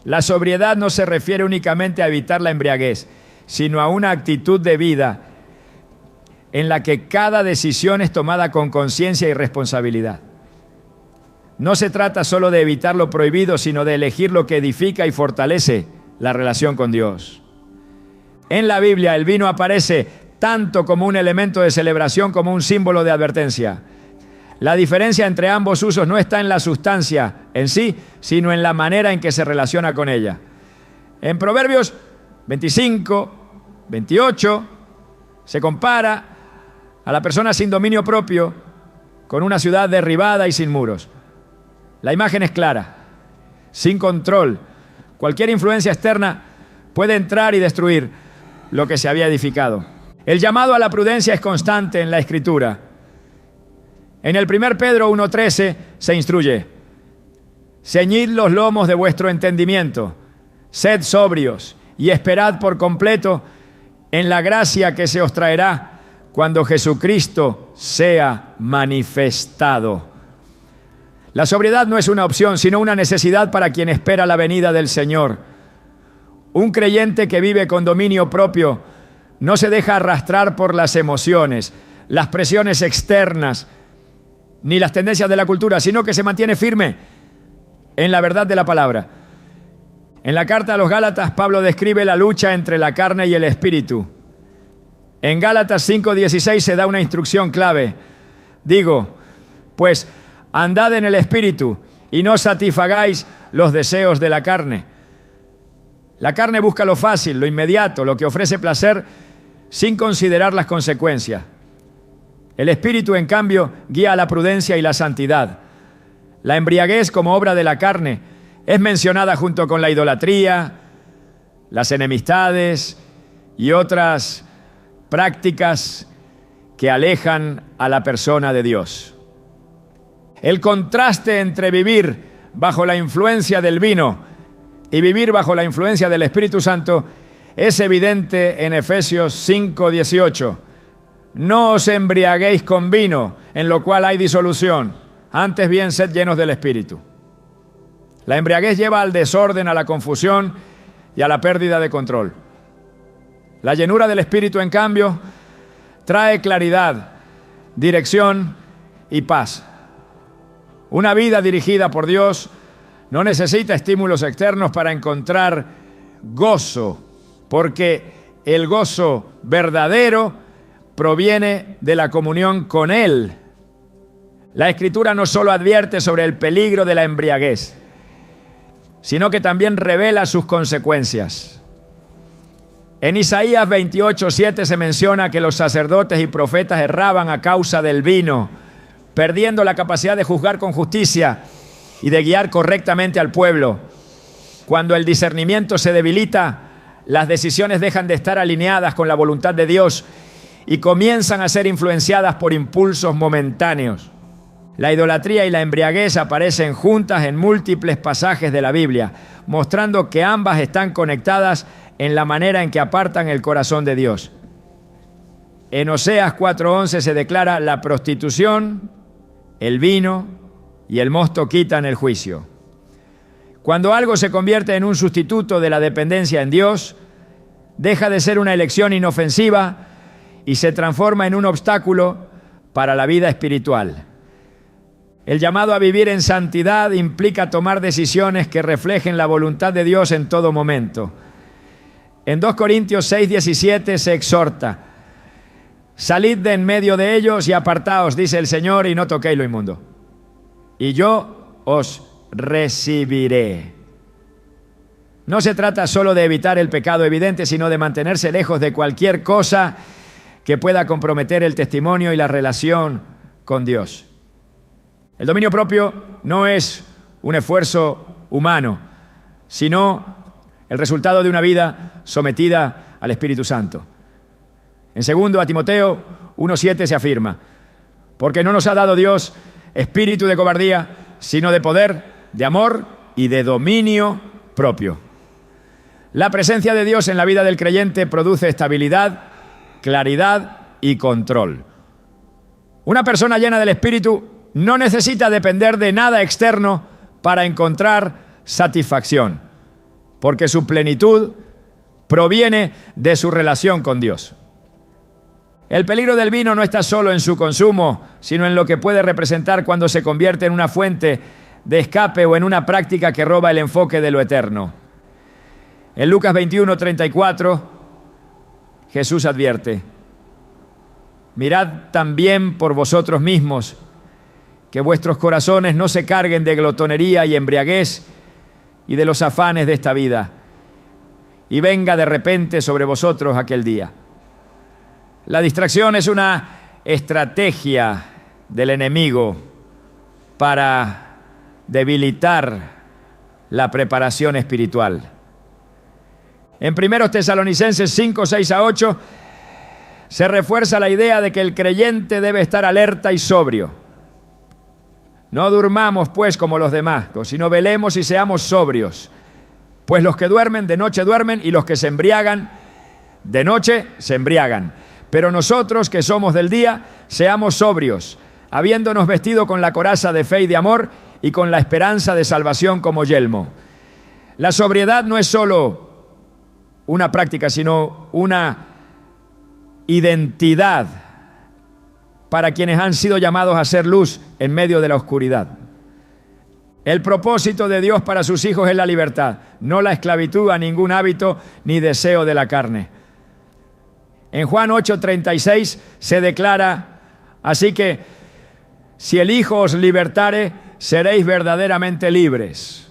La sobriedad no se refiere únicamente a evitar la embriaguez, sino a una actitud de vida en la que cada decisión es tomada con conciencia y responsabilidad. No se trata solo de evitar lo prohibido, sino de elegir lo que edifica y fortalece la relación con Dios. En la Biblia el vino aparece tanto como un elemento de celebración como un símbolo de advertencia. La diferencia entre ambos usos no está en la sustancia en sí, sino en la manera en que se relaciona con ella. En Proverbios 25-28 se compara a la persona sin dominio propio con una ciudad derribada y sin muros. La imagen es clara. Sin control, cualquier influencia externa puede entrar y destruir lo que se había edificado. El llamado a la prudencia es constante en la Escritura. En el 1 Pedro 1:13 se instruye: ceñid los lomos de vuestro entendimiento, sed sobrios y esperad por completo en la gracia que se os traerá cuando Jesucristo sea manifestado. La sobriedad no es una opción, sino una necesidad para quien espera la venida del Señor. Un creyente que vive con dominio propio no se deja arrastrar por las emociones, las presiones externas, ni las tendencias de la cultura, sino que se mantiene firme en la verdad de la palabra. En la carta a los Gálatas, Pablo describe la lucha entre la carne y el espíritu. En Gálatas 5:16 se da una instrucción clave. Digo, pues andad en el espíritu y no satisfagáis los deseos de la carne. La carne busca lo fácil, lo inmediato, lo que ofrece placer sin considerar las consecuencias. El espíritu, en cambio, guía a la prudencia y la santidad. La embriaguez como obra de la carne es mencionada junto con la idolatría, las enemistades y otras prácticas que alejan a la persona de Dios. El contraste entre vivir bajo la influencia del vino y vivir bajo la influencia del Espíritu Santo es evidente en Efesios 5:18. No os embriaguéis con vino, en lo cual hay disolución, antes bien sed llenos del Espíritu. La embriaguez lleva al desorden, a la confusión y a la pérdida de control. La llenura del Espíritu, en cambio, trae claridad, dirección y paz. Una vida dirigida por Dios no necesita estímulos externos para encontrar gozo, porque el gozo verdadero proviene de la comunión con Él. La Escritura no solo advierte sobre el peligro de la embriaguez, sino que también revela sus consecuencias. En Isaías 28:7 se menciona que los sacerdotes y profetas erraban a causa del vino, perdiendo la capacidad de juzgar con justicia y de guiar correctamente al pueblo. Cuando el discernimiento se debilita, las decisiones dejan de estar alineadas con la voluntad de Dios y comienzan a ser influenciadas por impulsos momentáneos. La idolatría y la embriaguez aparecen juntas en múltiples pasajes de la Biblia, mostrando que ambas están conectadas en la manera en que apartan el corazón de Dios. En Oseas 4:11 se declara: la prostitución, el vino y el mosto quitan el juicio. Cuando algo se convierte en un sustituto de la dependencia en Dios, deja de ser una elección inofensiva y se transforma en un obstáculo para la vida espiritual. El llamado a vivir en santidad implica tomar decisiones que reflejen la voluntad de Dios en todo momento. En 2 Corintios 6:17 se exhorta: salid de en medio de ellos y apartaos, dice el Señor, y no toquéis lo inmundo, y yo os recibiré. No se trata solo de evitar el pecado evidente, sino de mantenerse lejos de cualquier cosa que pueda comprometer el testimonio y la relación con Dios. El dominio propio no es un esfuerzo humano, sino el resultado de una vida sometida al Espíritu Santo. En 2 Timoteo 1:7 se afirma: porque no nos ha dado Dios espíritu de cobardía, sino de poder, de amor y de dominio propio. La presencia de Dios en la vida del creyente produce estabilidad, claridad y control. Una persona llena del Espíritu no necesita depender de nada externo para encontrar satisfacción, porque su plenitud proviene de su relación con Dios. El peligro del vino no está solo en su consumo, sino en lo que puede representar cuando se convierte en una fuente de escape o en una práctica que roba el enfoque de lo eterno. En Lucas 21:34, Jesús advierte: mirad también por vosotros mismos, que vuestros corazones no se carguen de glotonería y embriaguez y de los afanes de esta vida, y venga de repente sobre vosotros aquel día. La distracción es una estrategia del enemigo para debilitar la preparación espiritual. En 1 Tesalonicenses 5:6-8 se refuerza la idea de que el creyente debe estar alerta y sobrio. No durmamos pues como los demás, sino velemos y seamos sobrios. Pues los que duermen de noche duermen, y los que se embriagan de noche se embriagan. Pero nosotros que somos del día, seamos sobrios, habiéndonos vestido con la coraza de fe y de amor y con la esperanza de salvación como yelmo. La sobriedad no es solo una práctica, sino una identidad para quienes han sido llamados a ser luz en medio de la oscuridad. El propósito de Dios para sus hijos es la libertad, no la esclavitud a ningún hábito ni deseo de la carne. En Juan 8:36 se declara: así que si el Hijo os libertare, seréis verdaderamente libres.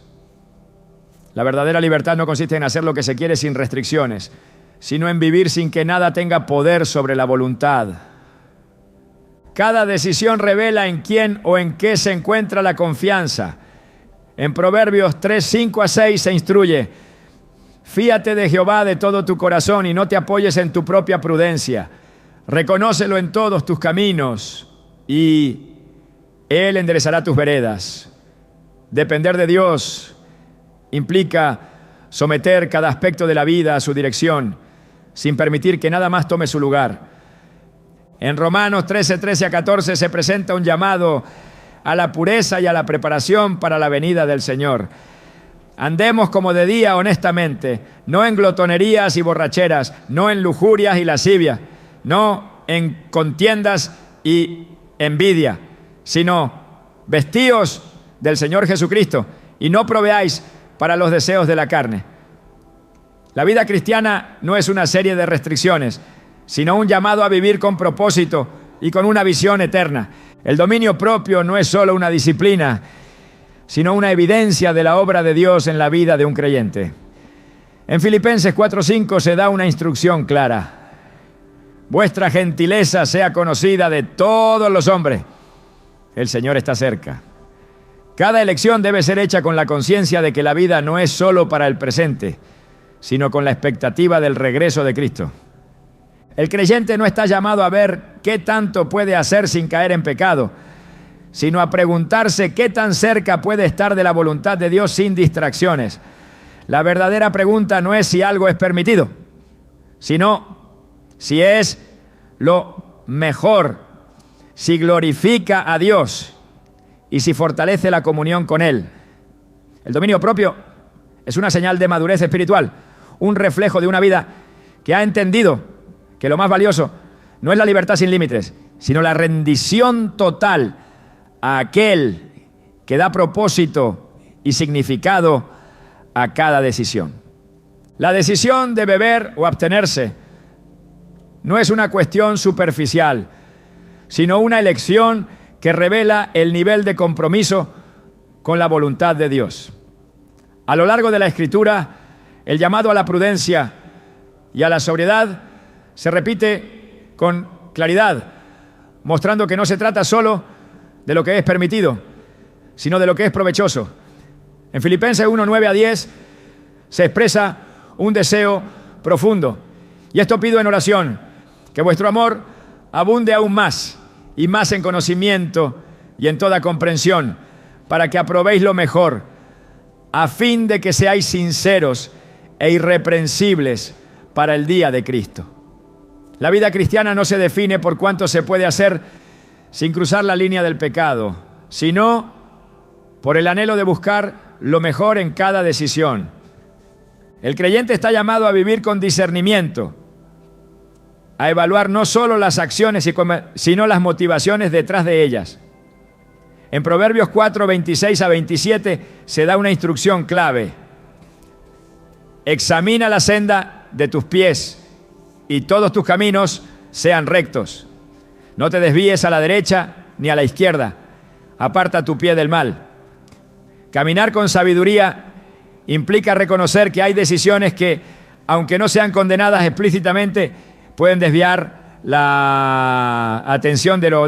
La verdadera libertad no consiste en hacer lo que se quiere sin restricciones, sino en vivir sin que nada tenga poder sobre la voluntad. Cada decisión revela en quién o en qué se encuentra la confianza. En Proverbios 3:5-6 se instruye: fíate de Jehová de todo tu corazón y no te apoyes en tu propia prudencia. Reconócelo en todos tus caminos y Él enderezará tus veredas. Depender de Dios implica someter cada aspecto de la vida a su dirección, sin permitir que nada más tome su lugar. En Romanos 13:13-14 se presenta un llamado a la pureza y a la preparación para la venida del Señor. Andemos como de día honestamente, no en glotonerías y borracheras, no en lujurias y lascivia, no en contiendas y envidia, sino vestíos del Señor Jesucristo y no proveáis para los deseos de la carne. La vida cristiana no es una serie de restricciones, sino un llamado a vivir con propósito y con una visión eterna. El dominio propio no es solo una disciplina, sino una evidencia de la obra de Dios en la vida de un creyente. En Filipenses 4:5 se da una instrucción clara: vuestra gentileza sea conocida de todos los hombres. El Señor está cerca. Cada elección debe ser hecha con la conciencia de que la vida no es solo para el presente, sino con la expectativa del regreso de Cristo. El creyente no está llamado a ver qué tanto puede hacer sin caer en pecado, sino a preguntarse qué tan cerca puede estar de la voluntad de Dios sin distracciones. La verdadera pregunta no es si algo es permitido, sino si es lo mejor, si glorifica a Dios y si fortalece la comunión con Él. El dominio propio es una señal de madurez espiritual, un reflejo de una vida que ha entendido que lo más valioso no es la libertad sin límites, sino la rendición total a aquel que da propósito y significado a cada decisión. La decisión de beber o abstenerse no es una cuestión superficial, sino una elección que revela el nivel de compromiso con la voluntad de Dios. A lo largo de la Escritura, el llamado a la prudencia y a la sobriedad se repite con claridad, mostrando que no se trata solo de lo que es permitido, sino de lo que es provechoso. En Filipenses 1, 9 a 10 se expresa un deseo profundo. Y esto pido en oración, que vuestro amor abunde aún más y más en conocimiento y en toda comprensión, para que aprobéis lo mejor, a fin de que seáis sinceros e irreprensibles para el día de Cristo. La vida cristiana no se define por cuánto se puede hacer sin cruzar la línea del pecado, sino por el anhelo de buscar lo mejor en cada decisión. El creyente está llamado a vivir con discernimiento, a evaluar no solo las acciones, sino las motivaciones detrás de ellas. En Proverbios 4, 26 a 27 se da una instrucción clave. Examina la senda de tus pies y todos tus caminos sean rectos. No te desvíes a la derecha ni a la izquierda. Aparta tu pie del mal. Caminar con sabiduría implica reconocer que hay decisiones que, aunque no sean condenadas explícitamente, pueden desviar la atención de lo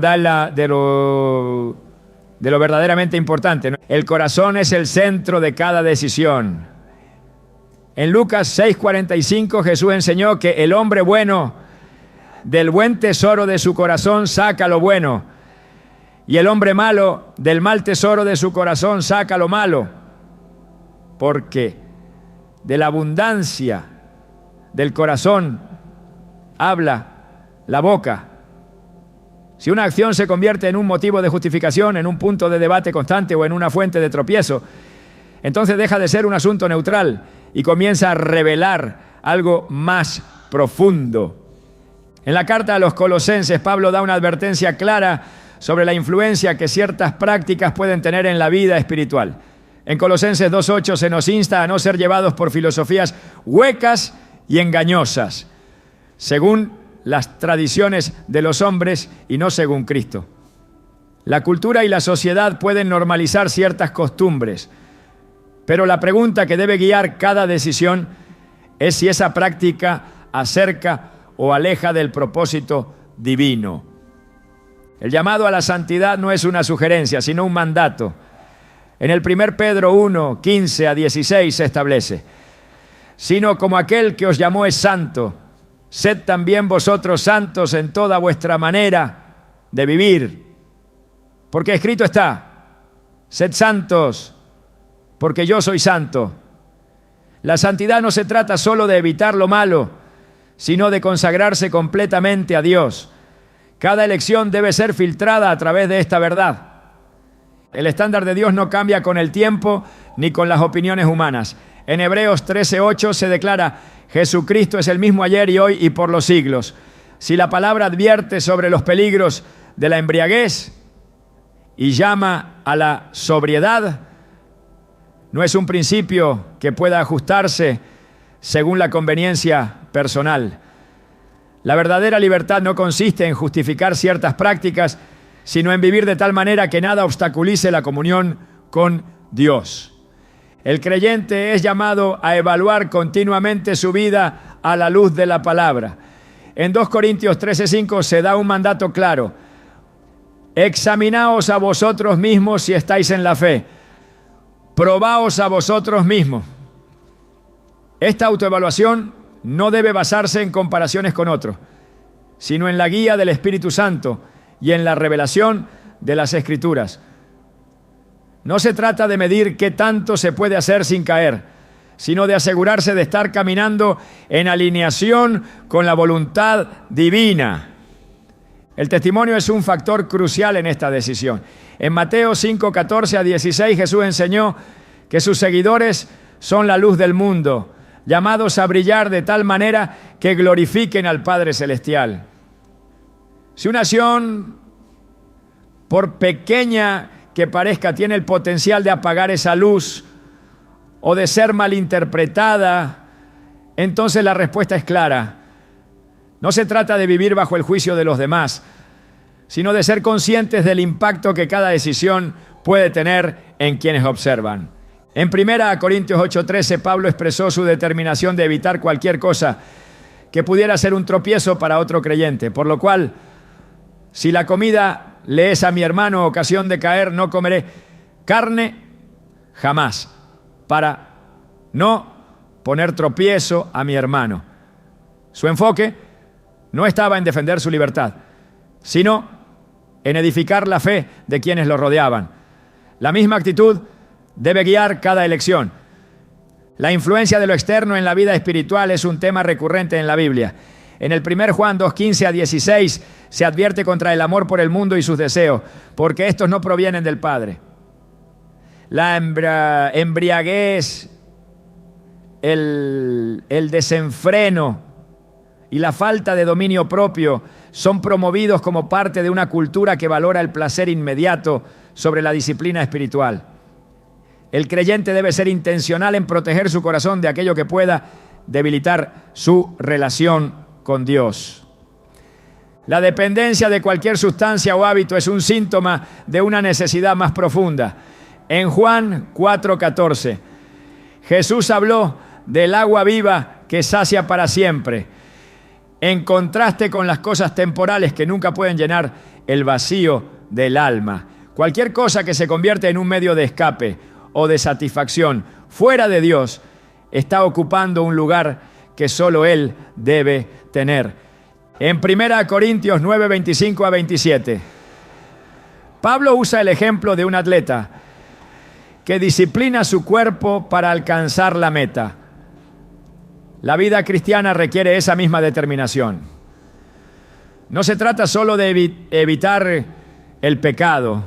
verdaderamente importante. El corazón es el centro de cada decisión. En Lucas 6:45 Jesús enseñó que el hombre bueno del buen tesoro de su corazón saca lo bueno, y el hombre malo del mal tesoro de su corazón saca lo malo, porque de la abundancia del corazón habla la boca. Si una acción se convierte en un motivo de justificación, en un punto de debate constante o en una fuente de tropiezo, entonces deja de ser un asunto neutral y comienza a revelar algo más profundo. En la carta a los Colosenses, Pablo da una advertencia clara sobre la influencia que ciertas prácticas pueden tener en la vida espiritual. En Colosenses 2:8 se nos insta a no ser llevados por filosofías huecas y engañosas, según las tradiciones de los hombres y no según Cristo. La cultura y la sociedad pueden normalizar ciertas costumbres, pero la pregunta que debe guiar cada decisión es si esa práctica acerca o aleja del propósito divino. El llamado a la santidad no es una sugerencia, sino un mandato. En el 1 Pedro 1, 15 a 16 se establece: sino como aquel que os llamó es santo, sed también vosotros santos en toda vuestra manera de vivir. Porque escrito está: sed santos, porque yo soy santo. La santidad no se trata solo de evitar lo malo, sino de consagrarse completamente a Dios. Cada elección debe ser filtrada a través de esta verdad. El estándar de Dios no cambia con el tiempo ni con las opiniones humanas. En Hebreos 13:8 se declara: Jesucristo es el mismo ayer y hoy y por los siglos. Si la palabra advierte sobre los peligros de la embriaguez y llama a la sobriedad, no es un principio que pueda ajustarse según la conveniencia personal. La verdadera libertad no consiste en justificar ciertas prácticas, sino en vivir de tal manera que nada obstaculice la comunión con Dios. El creyente es llamado a evaluar continuamente su vida a la luz de la palabra. En 2 Corintios 13:5 se da un mandato claro: examinaos a vosotros mismos si estáis en la fe. Probaos a vosotros mismos. Esta autoevaluación no debe basarse en comparaciones con otros, sino en la guía del Espíritu Santo y en la revelación de las Escrituras. No se trata de medir qué tanto se puede hacer sin caer, sino de asegurarse de estar caminando en alineación con la voluntad divina. El testimonio es un factor crucial en esta decisión. En Mateo 5:14 a 16 Jesús enseñó que sus seguidores son la luz del mundo, llamados a brillar de tal manera que glorifiquen al Padre Celestial. Si una acción, por pequeña que parezca, tiene el potencial de apagar esa luz o de ser malinterpretada, entonces la respuesta es clara. No se trata de vivir bajo el juicio de los demás, sino de ser conscientes del impacto que cada decisión puede tener en quienes observan. En 1 Corintios 8:13, Pablo expresó su determinación de evitar cualquier cosa que pudiera ser un tropiezo para otro creyente, por lo cual, si la comida le es a mi hermano ocasión de caer, no comeré carne jamás, para no poner tropiezo a mi hermano. Su enfoque no estaba en defender su libertad, sino en edificar la fe de quienes lo rodeaban. La misma actitud debe guiar cada elección. La influencia de lo externo en la vida espiritual es un tema recurrente en la Biblia. En el 1 Juan 2:15-16 se advierte contra el amor por el mundo y sus deseos, porque estos no provienen del Padre. La embriaguez, el desenfreno y la falta de dominio propio son promovidos como parte de una cultura que valora el placer inmediato sobre la disciplina espiritual. El creyente debe ser intencional en proteger su corazón de aquello que pueda debilitar su relación con Dios. La dependencia de cualquier sustancia o hábito es un síntoma de una necesidad más profunda. En Juan 4:14, Jesús habló del agua viva que sacia para siempre, en contraste con las cosas temporales que nunca pueden llenar el vacío del alma. Cualquier cosa que se convierte en un medio de escape o de satisfacción fuera de Dios está ocupando un lugar que solo Él debe tener. En 1 Corintios 9:25-27, Pablo usa el ejemplo de un atleta que disciplina su cuerpo para alcanzar la meta. La vida cristiana requiere esa misma determinación. No se trata solo de evitar el pecado,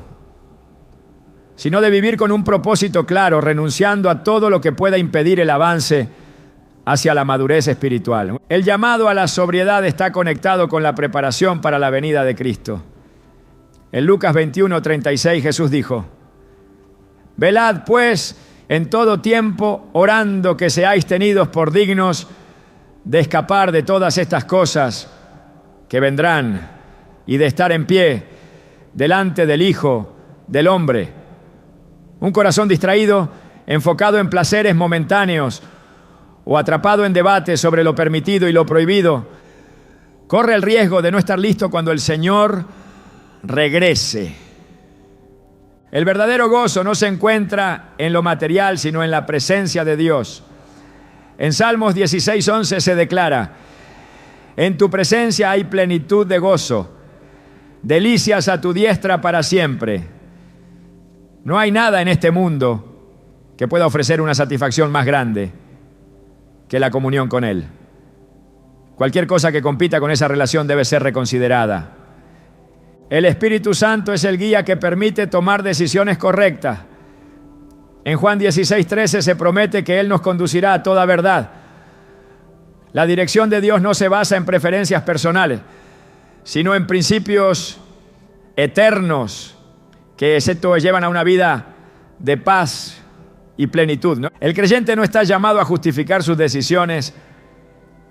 sino de vivir con un propósito claro, renunciando a todo lo que pueda impedir el avance hacia la madurez espiritual. El llamado a la sobriedad está conectado con la preparación para la venida de Cristo. En Lucas 21:36 Jesús dijo: velad pues en todo tiempo, orando que seáis tenidos por dignos de escapar de todas estas cosas que vendrán y de estar en pie delante del Hijo del Hombre. Un corazón distraído, enfocado en placeres momentáneos o atrapado en debates sobre lo permitido y lo prohibido, corre el riesgo de no estar listo cuando el Señor regrese. El verdadero gozo no se encuentra en lo material, sino en la presencia de Dios. En Salmos 16:11 se declara: en tu presencia hay plenitud de gozo, delicias a tu diestra para siempre. No hay nada en este mundo que pueda ofrecer una satisfacción más grande que la comunión con Él. Cualquier cosa que compita con esa relación debe ser reconsiderada. El Espíritu Santo es el guía que permite tomar decisiones correctas. En Juan 16:13 se promete que Él nos conducirá a toda verdad. La dirección de Dios no se basa en preferencias personales, sino en principios eternos que excepto llevan a una vida de paz y plenitud, ¿no? El creyente no está llamado a justificar sus decisiones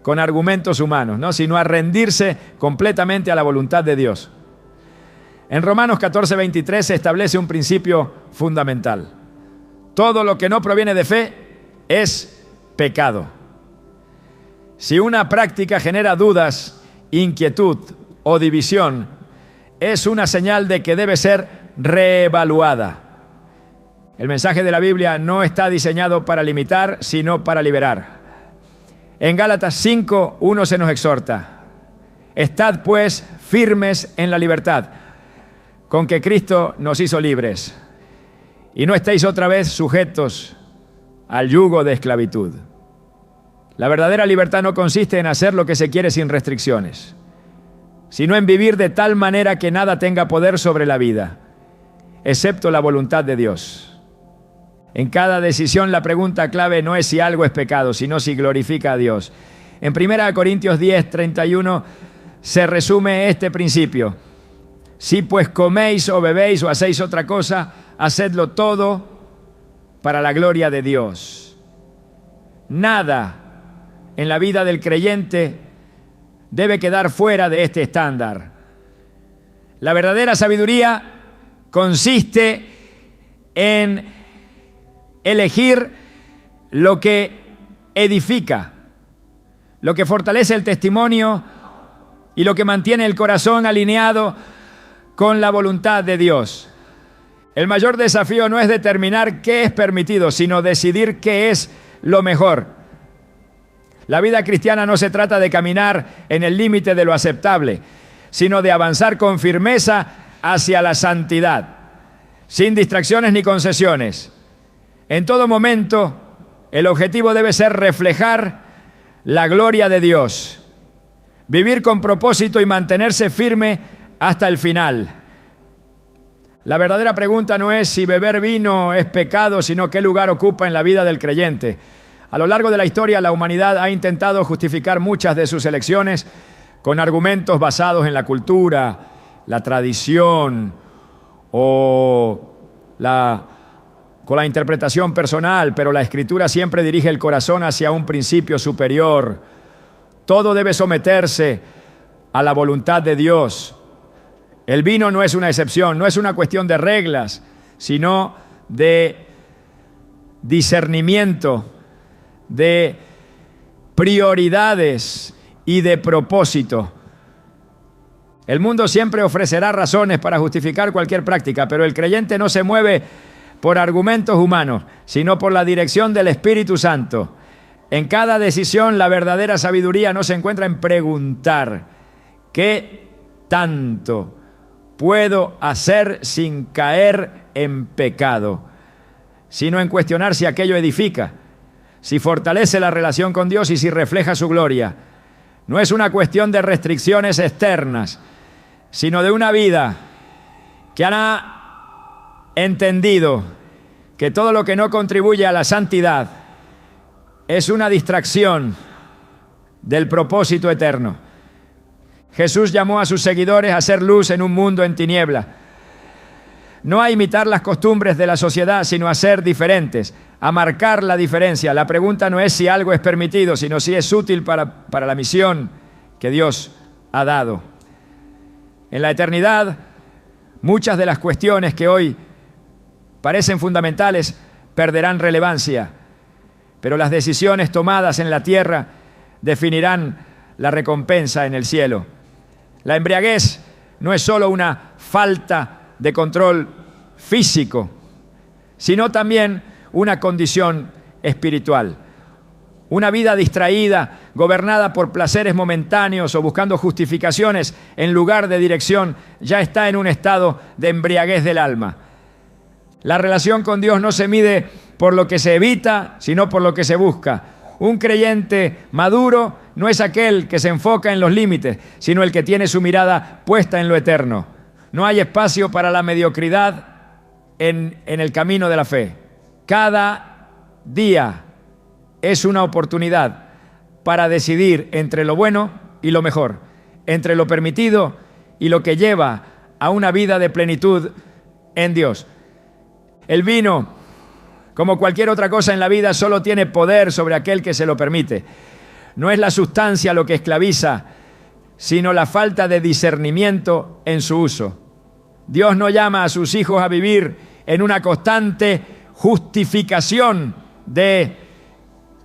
con argumentos humanos, ¿no?, sino a rendirse completamente a la voluntad de Dios. En Romanos 14:23 se establece un principio fundamental: todo lo que no proviene de fe es pecado. Si una práctica genera dudas, inquietud o división, es una señal de que debe ser reevaluada. El mensaje de la Biblia no está diseñado para limitar, sino para liberar. En Gálatas 5:1 se nos exhorta: estad pues firmes en la libertad con que Cristo nos hizo libres, y no estéis otra vez sujetos al yugo de esclavitud. La verdadera libertad no consiste en hacer lo que se quiere sin restricciones, sino en vivir de tal manera que nada tenga poder sobre la vida, excepto la voluntad de Dios. En cada decisión la pregunta clave no es si algo es pecado, sino si glorifica a Dios. En 1 Corintios 10, 31 se resume este principio. Si pues coméis o bebéis o hacéis otra cosa, hacedlo todo para la gloria de Dios. Nada en la vida del creyente debe quedar fuera de este estándar. La verdadera sabiduría consiste en elegir lo que edifica, lo que fortalece el testimonio y lo que mantiene el corazón alineado con la voluntad de Dios. El mayor desafío no es determinar qué es permitido, sino decidir qué es lo mejor. La vida cristiana no se trata de caminar en el límite de lo aceptable, sino de avanzar con firmeza hacia la santidad, sin distracciones ni concesiones. En todo momento, el objetivo debe ser reflejar la gloria de Dios, vivir con propósito y mantenerse firme hasta el final. La verdadera pregunta no es si beber vino es pecado, sino qué lugar ocupa en la vida del creyente. A lo largo de la historia, la humanidad ha intentado justificar muchas de sus elecciones con argumentos basados en la cultura, la tradición o con la interpretación personal, pero la Escritura siempre dirige el corazón hacia un principio superior. Todo debe someterse a la voluntad de Dios. El vino no es una excepción, no es una cuestión de reglas, sino de discernimiento, de prioridades y de propósito. El mundo siempre ofrecerá razones para justificar cualquier práctica, pero el creyente no se mueve por argumentos humanos, sino por la dirección del Espíritu Santo. En cada decisión, la verdadera sabiduría no se encuentra en preguntar ¿qué tanto puedo hacer sin caer en pecado?, sino en cuestionar si aquello edifica, si fortalece la relación con Dios y si refleja su gloria. No es una cuestión de restricciones externas, sino de una vida que ha entendido que todo lo que no contribuye a la santidad es una distracción del propósito eterno. Jesús llamó a sus seguidores a ser luz en un mundo en tinieblas. No a imitar las costumbres de la sociedad, sino a ser diferentes, a marcar la diferencia. La pregunta no es si algo es permitido, sino si es útil para la misión que Dios ha dado. En la eternidad, muchas de las cuestiones que hoy parecen fundamentales perderán relevancia, pero las decisiones tomadas en la tierra definirán la recompensa en el cielo. La embriaguez no es solo una falta de control físico, sino también una condición espiritual. Una vida distraída, gobernada por placeres momentáneos o buscando justificaciones en lugar de dirección, ya está en un estado de embriaguez del alma. La relación con Dios no se mide por lo que se evita, sino por lo que se busca. Un creyente maduro no es aquel que se enfoca en los límites, sino el que tiene su mirada puesta en lo eterno. No hay espacio para la mediocridad en el camino de la fe. Cada día es una oportunidad para decidir entre lo bueno y lo mejor, entre lo permitido y lo que lleva a una vida de plenitud en Dios. El vino, como cualquier otra cosa en la vida, solo tiene poder sobre aquel que se lo permite. No es la sustancia lo que esclaviza, sino la falta de discernimiento en su uso. Dios no llama a sus hijos a vivir en una constante justificación de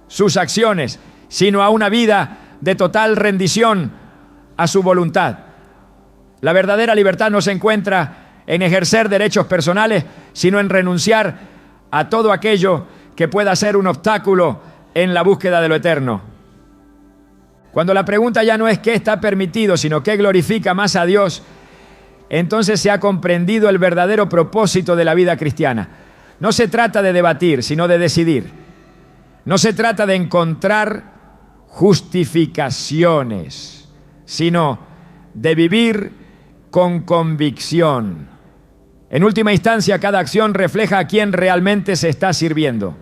sus acciones, sino a una vida de total rendición a su voluntad. La verdadera libertad no se encuentra en ejercer derechos personales, sino en renunciar a todo aquello que pueda ser un obstáculo en la búsqueda de lo eterno. Cuando la pregunta ya no es qué está permitido, sino qué glorifica más a Dios, entonces se ha comprendido el verdadero propósito de la vida cristiana. No se trata de debatir, sino de decidir. No se trata de encontrar justificaciones, sino de vivir con convicción. En última instancia, cada acción refleja a quién realmente se está sirviendo.